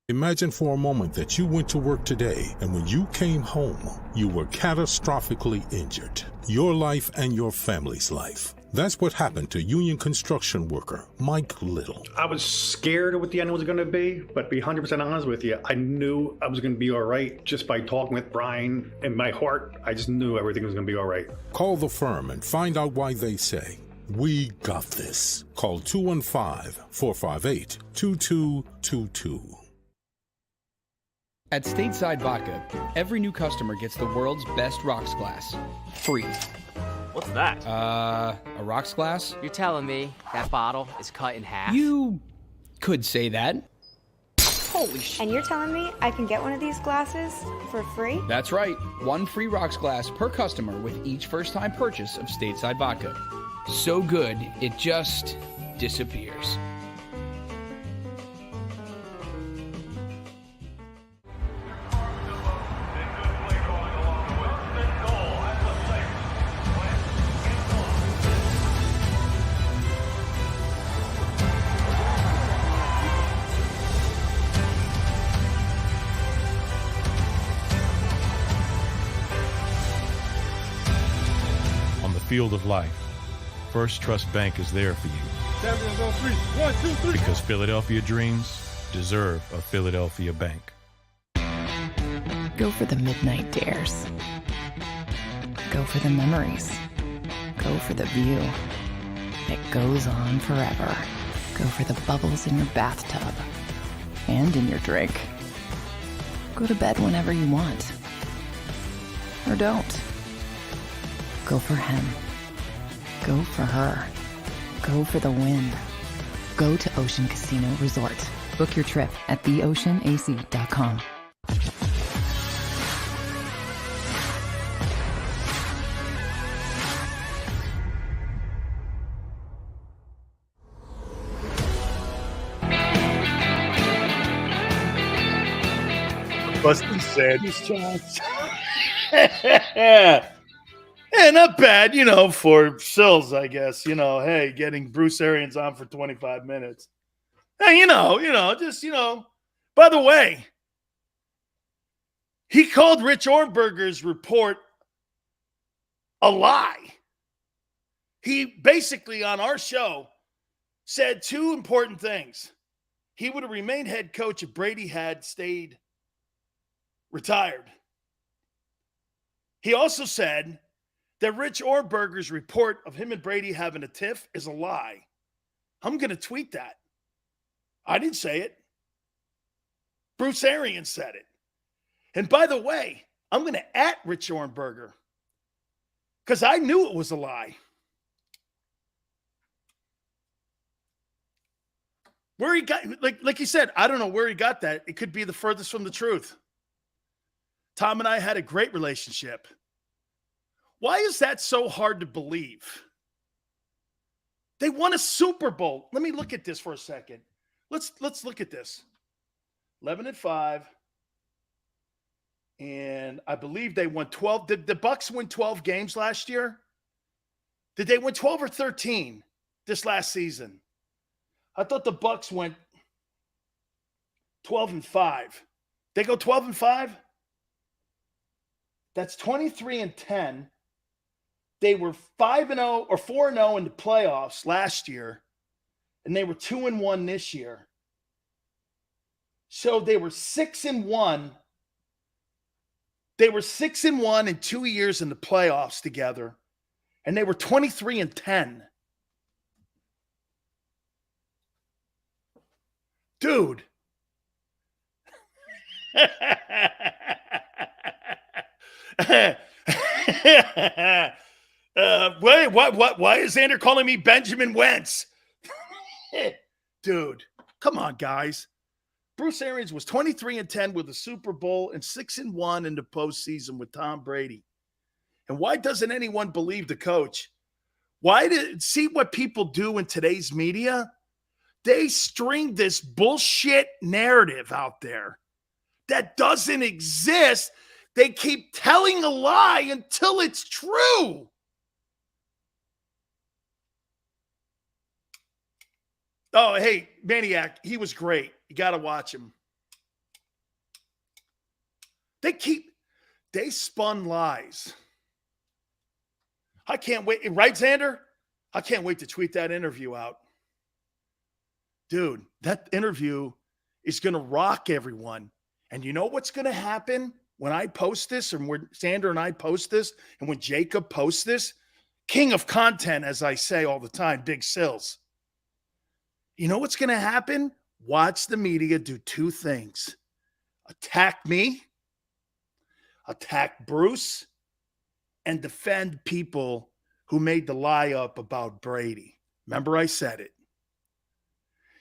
Imagine for a moment that you went to work today and when you came home, you were catastrophically injured. Your life and your family's life. That's what happened to union construction worker Mike Little. I was scared of what the end was going to be, but to be 100% honest with you, I knew I was going to be all right just by talking with Brian. In my heart, I just knew everything was going to be all right. Call the firm and find out why they say, "We got this." Call 215-458-2222. At Stateside Vodka, every new customer gets the world's best rocks glass, free. What's that? A rocks glass? You're telling me that bottle is cut in half? You could say that. Holy shit. And you're telling me I can get one of these glasses for free? That's right. One free rocks glass per customer with each first-time purchase of Stateside Vodka. So good, it just disappears. Field of life, First Trust Bank is there for you. Champions on three. 1, 2, 3. Because Philadelphia dreams deserve a Philadelphia bank. Go for the midnight dares. Go for the memories. Go for the view that goes on forever. Go for the bubbles in your bathtub and in your drink. Go to bed whenever you want. Or don't. Go for him. Go for her. Go for the win. Go to Ocean Casino Resort. Book your trip at theoceanac.com. Busty Sandy's chance. Yeah, not bad, for Sills, I guess. Hey, getting Bruce Arians on for 25 minutes. Hey, by the way, he called Rich Ornberger's report a lie. He basically on our show said two important things. He would have remained head coach if Brady had stayed retired. He also said that Rich Ohrnberger's report of him and Brady having a tiff is a lie. I'm going to tweet that. I didn't say it. Bruce Arians said it. And by the way, I'm going to @ Rich Ohrnberger because I knew it was a lie. Where he got, like he said, I don't know where he got that. It could be the furthest from the truth. Tom and I had a great relationship. Why is that so hard to believe? They won a Super Bowl. Let me look at this for a second. Let's look at this. 11-5. And I believe they won 12. Did the Bucs win 12 games last year? Did they win 12 or 13 this last season? I thought the Bucs went 12-5. They go 12-5? That's 23-10. They were 5-0 or 4-0 in the playoffs last year, and they were 2-1 this year. So they were 6-1. They were 6-1 in 2 years in the playoffs together, and they were 23-10. Dude. Wait, what? Why is Xander calling me Benjamin Wentz? Dude, come on, guys. Bruce Arians was 23-10 with a Super Bowl and 6-1 in the postseason with Tom Brady. And why doesn't anyone believe the coach? See what people do in today's media? They string this bullshit narrative out there that doesn't exist. They keep telling a lie until it's true. Oh, hey, Maniac, he was great. You got to watch him. They spun lies. I can't wait. Right, Xander? I can't wait to tweet that interview out. Dude, that interview is going to rock everyone. And you know what's going to happen when I post this and when Xander and I post this and when JAKIB posts this? King of content, as I say all the time, Big Sills. You know what's going to happen? Watch the media do two things. Attack me, attack Bruce, and defend people who made the lie up about Brady. Remember I said it.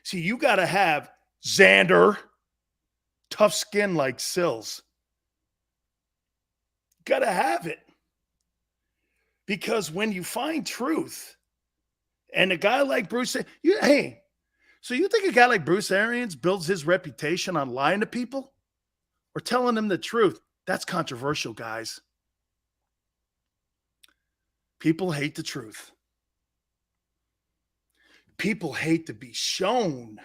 See, you got to have Xander, tough skin like Sills. Got to have it. Because when you find truth, and a guy like Bruce, so you think a guy like Bruce Arians builds his reputation on lying to people or telling them the truth? That's controversial, guys. People hate the truth. People hate to be shown.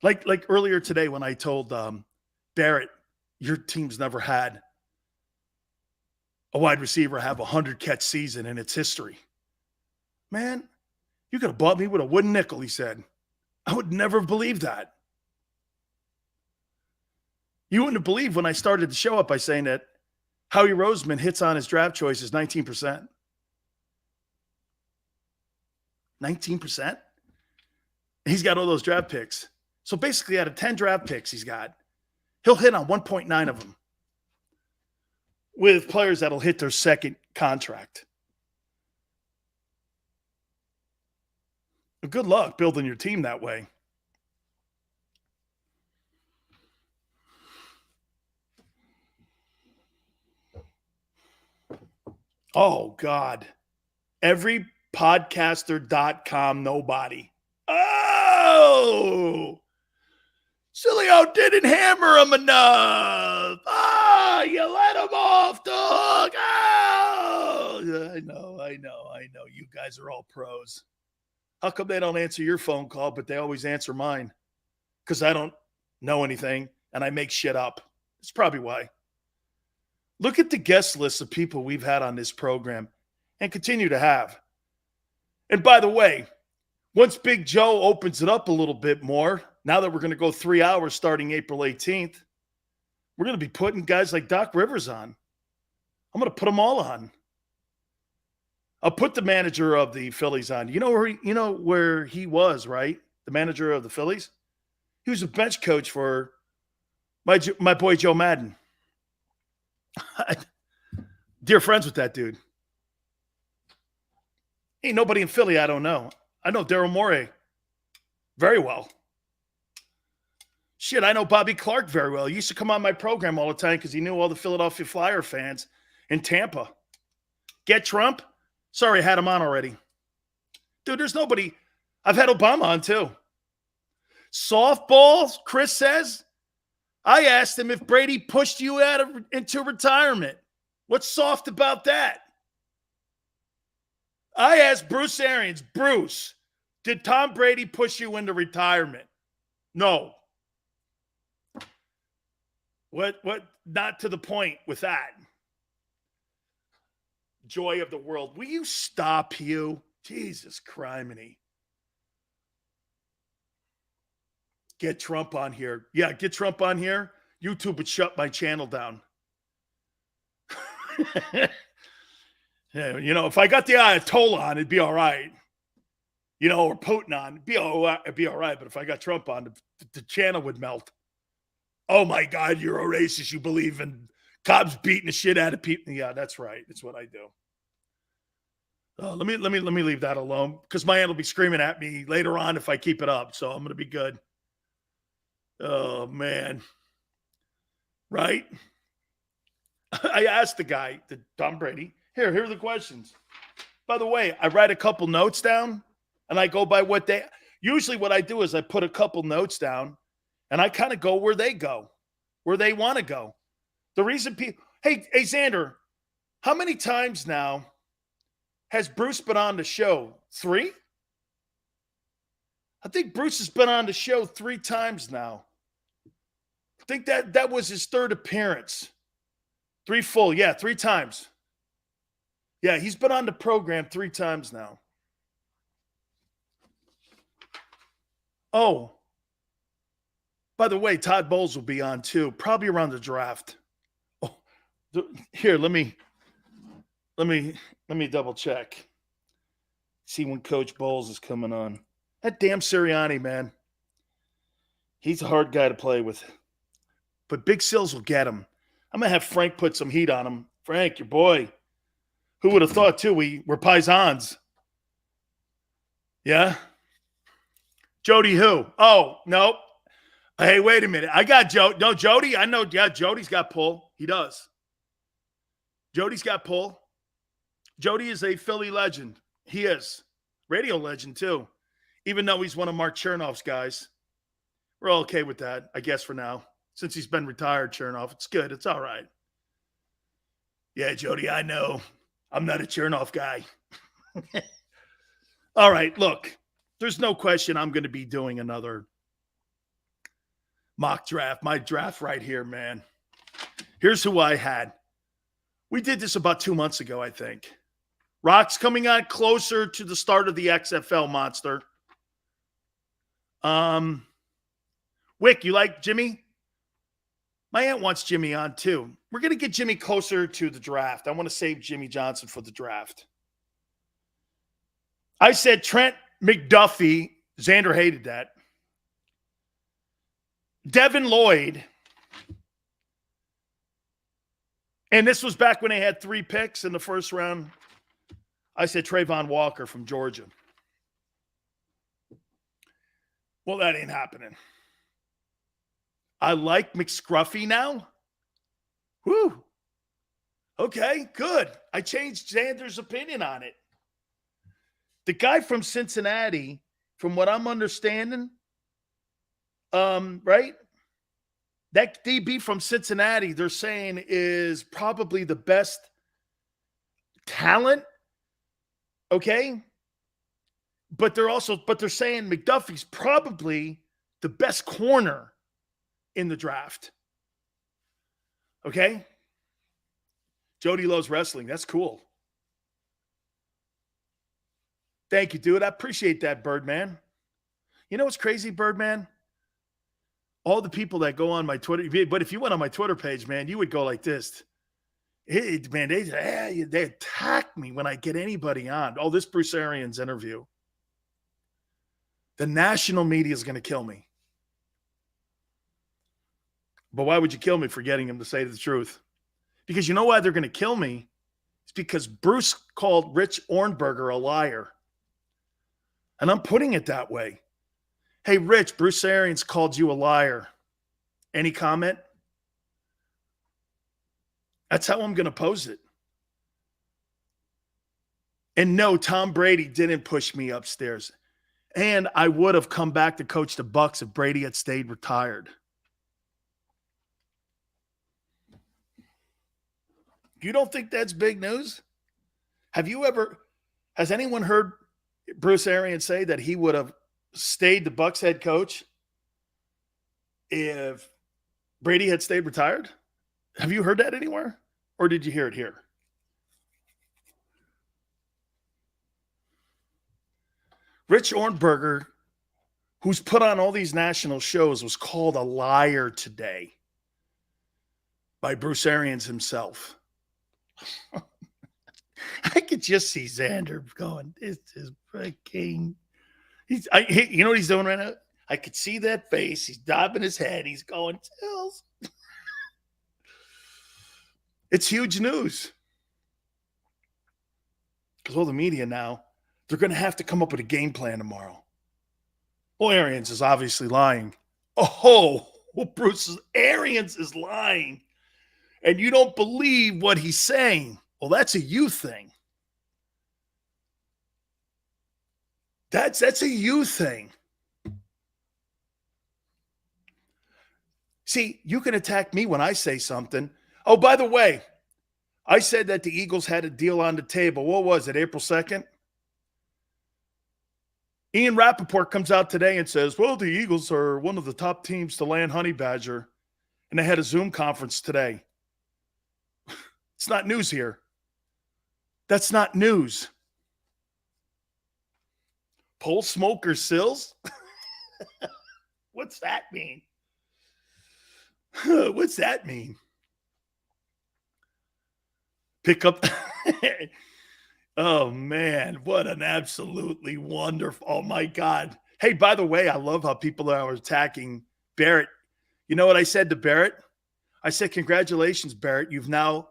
Like earlier today when I told Barrett, your team's never had a wide receiver have a 100-catch season in its history. Man, you could have bought me with a wooden nickel, he said. I would never have believed that. You wouldn't have believed when I started the show up by saying that Howie Roseman hits on his draft choices 19%. 19%? He's got all those draft picks. So basically out of 10 draft picks he's got, he'll hit on 1.9 of them with players that'll hit their second contract. Good luck building your team that way. Oh, God. Everypodcaster.com nobody. Oh! Sileo didn't hammer him enough. Oh, you let him off the hook. Oh! I know. You guys are all pros. How come they don't answer your phone call, but they always answer mine? Because I don't know anything, and I make shit up. That's probably why. Look at the guest list of people we've had on this program and continue to have. And by the way, once Big Joe opens it up a little bit more, now that we're going to go 3 hours starting April 18th, we're going to be putting guys like Doc Rivers on. I'm going to put them all on. I'll put the manager of the Phillies on. You know where he was, right? The manager of the Phillies? He was a bench coach for my boy Joe Madden. Dear friends with that dude. Ain't nobody in Philly I don't know. I know Daryl Morey very well. Shit, I know Bobby Clark very well. He used to come on my program all the time because he knew all the Philadelphia Flyer fans in Tampa. Get Trump? Sorry, I had him on already. Dude, there's nobody. I've had Obama on too. Softball, Chris says. I asked him if Brady pushed you into retirement. What's soft about that? I asked Bruce Arians, Bruce, did Tom Brady push you into retirement? No. What? Not to the point with that. Joy of the world. Will you stop, Hugh? Jesus criminy. Get Trump on here. Yeah, get Trump on here. YouTube would shut my channel down. Yeah, if I got the Ayatollah on, it'd be all right. Or Putin on, it'd be all right. But if I got Trump on, the channel would melt. Oh my God, you're a racist. You believe in cops beating the shit out of people. Yeah, that's right. That's what I do. Let me leave that alone because my aunt will be screaming at me later on if I keep it up. So I'm going to be good. Oh man. Right? I asked the guy, Tom Brady, here are the questions. By the way, I write a couple notes down and I go by usually what I do is I put a couple notes down and I kind of go where they go, where they want to go. The reason hey, Xander, how many times now has Bruce been on the show? 3? I think Bruce has been on the show 3 times now. I think that was his 3rd appearance. 3 full. Yeah, 3 times. Yeah, he's been on the program 3 times now. Oh, by the way, Todd Bowles will be on too, probably around the draft. Oh, here, let me double check. See when Coach Bowles is coming on. That damn Sirianni, man. He's a hard guy to play with. But Big Sills will get him. I'm going to have Frank put some heat on him. Frank, your boy. Who would have thought, too? We're paisans. Yeah? Jody who? Oh, nope. Hey, wait a minute. I got No, Jody. I know. Yeah, Jody's got pull. He does. Jody's got pull. Jody is a Philly legend. He is. Radio legend, too. Even though he's one of Mark Chernoff's guys. We're all okay with that, I guess, for now. Since he's been retired, Chernoff. It's good. It's all right. Yeah, Jody, I know. I'm not a Chernoff guy. All right, look. There's no question I'm going to be doing another mock draft. My draft right here, man. Here's who I had. We did this about 2 months ago, I think. Rock's coming on closer to the start of the XFL monster. Wick, you like Jimmy? My aunt wants Jimmy on too. We're going to get Jimmy closer to the draft. I want to save Jimmy Johnson for the draft. I said Trent McDuffie. Xander hated that. Devin Lloyd. And this was back when they had 3 picks in the first round. I said Trayvon Walker from Georgia. Well, that ain't happening. I like McScruffy now. Whew. Okay, good. I changed Xander's opinion on it. The guy from Cincinnati, from what I'm understanding, right? That DB from Cincinnati, they're saying is probably the best talent. Okay. But they're saying McDuffie's probably the best corner in the draft. Okay. Jody loves wrestling. That's cool. Thank you, dude. I appreciate that, Birdman. You know what's crazy, Birdman? All the people that go on my Twitter, but if you went on my Twitter page, man, you would go like this. Hey, man, they attack me when I get anybody on. Oh, this Bruce Arians interview. The national media is going to kill me. But why would you kill me for getting him to say the truth? Because you know why they're going to kill me? It's because Bruce called Rich Ornberger a liar. And I'm putting it that way. Hey, Rich, Bruce Arians called you a liar. Any comment? That's how I'm going to pose it. And no, Tom Brady didn't push me upstairs. And I would have come back to coach the Bucs if Brady had stayed retired. You don't think that's big news? Has anyone heard Bruce Arians say that he would have stayed the Bucs head coach if Brady had stayed retired? Have you heard that anywhere? Or did you hear it here? Rich Ornberger, who's put on all these national shows, was called a liar today by Bruce Arians himself. I could just see Xander going, this is freaking... you know what he's doing right now? I could see that face. He's bobbing his head. He's going, Sills. It's huge news. Because all the media now, they're going to have to come up with a game plan tomorrow. Well, Arians is obviously lying. Oh, Bruce Arians is lying. And you don't believe what he's saying. Well, that's a you thing. That's a you thing. See, you can attack me when I say something. Oh, by the way, I said that the Eagles had a deal on the table. What was it, April 2nd? Ian Rappaport comes out today and says, well, the Eagles are one of the top teams to land Honey Badger. And they had a Zoom conference today. It's not news here. That's not news. Pole smoker Sills? What's that mean? What's that mean? Pick up. Oh, man. What an absolutely wonderful. Oh, my God. Hey, by the way, I love how people are attacking Barrett. You know what I said to Barrett? I said, congratulations, Barrett. You've now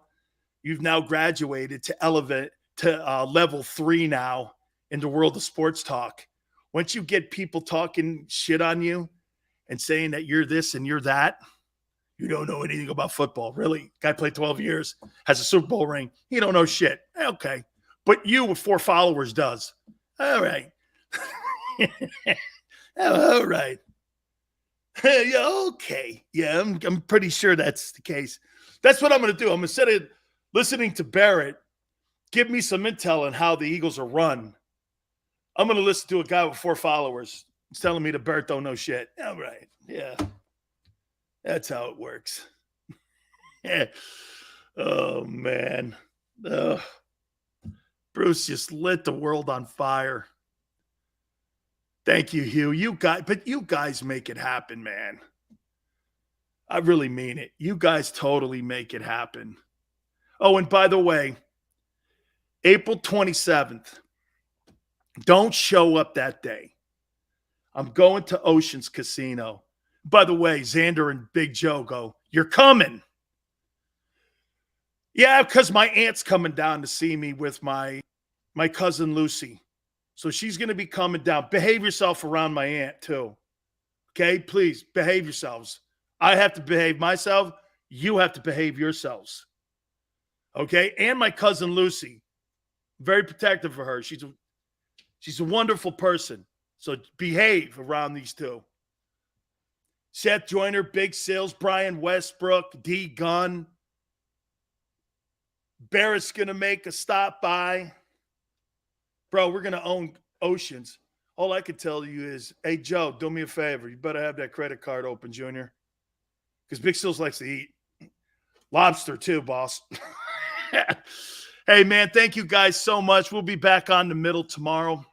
graduated to level 3 now in the world of sports talk. Once you get people talking shit on you and saying that you're this and you're that, you don't know anything about football. Really? Guy played 12 years, has a Super Bowl ring. He don't know shit. Okay. But you with 4 followers does. All right. All right. Yeah, okay. Yeah, I'm pretty sure that's the case. That's what I'm going to do. I'm instead of listening to Barrett give me some intel on how the Eagles are run, I'm going to listen to a guy with 4 followers. He's telling me that Barrett don't know shit. All right. Yeah. That's how it works. Yeah. Oh, man. Bruce just lit the world on fire. Thank you, Hugh. You guys make it happen, man. I really mean it. You guys totally make it happen. Oh, and by the way, April 27th, don't show up that day. I'm going to Ocean's Casino. By the way, Xander and Big Joe go, you're coming. Yeah, because my aunt's coming down to see me with my cousin Lucy. So she's going to be coming down. Behave yourself around my aunt too. Okay? Please, behave yourselves. I have to behave myself. You have to behave yourselves. Okay? And my cousin Lucy. Very protective for her. She's a wonderful person. So behave around these two. Seth Joyner, Big Sills, Brian Westbrook, D. Gunn. Barrett's going to make a stop by. Bro, we're going to own Oceans. All I can tell you is, hey, Joe, do me a favor. You better have that credit card open, Junior. Because Big Sills likes to eat. Lobster, too, boss. Hey, man, thank you guys so much. We'll be back on the middle tomorrow.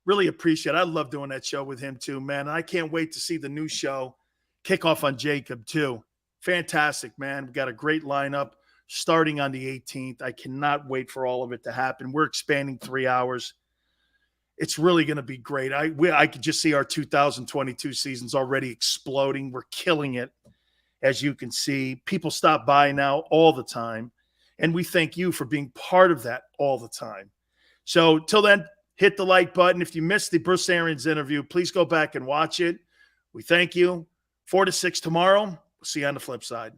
Really appreciate it. I love doing that show with him too, man. And I can't wait to see the new show kick off on JAKIB too. Fantastic, man. We got a great lineup starting on the 18th. I cannot wait for all of it to happen. We're expanding 3 hours. It's really going to be great. I could just see our 2022 season's already exploding. We're killing it, as you can see. People stop by now all the time, and we thank you for being part of that all the time. So till then, hit the like button. If you missed the Bruce Arians interview, please go back and watch it. We thank you. 4 to 6 tomorrow. We'll see you on the flip side.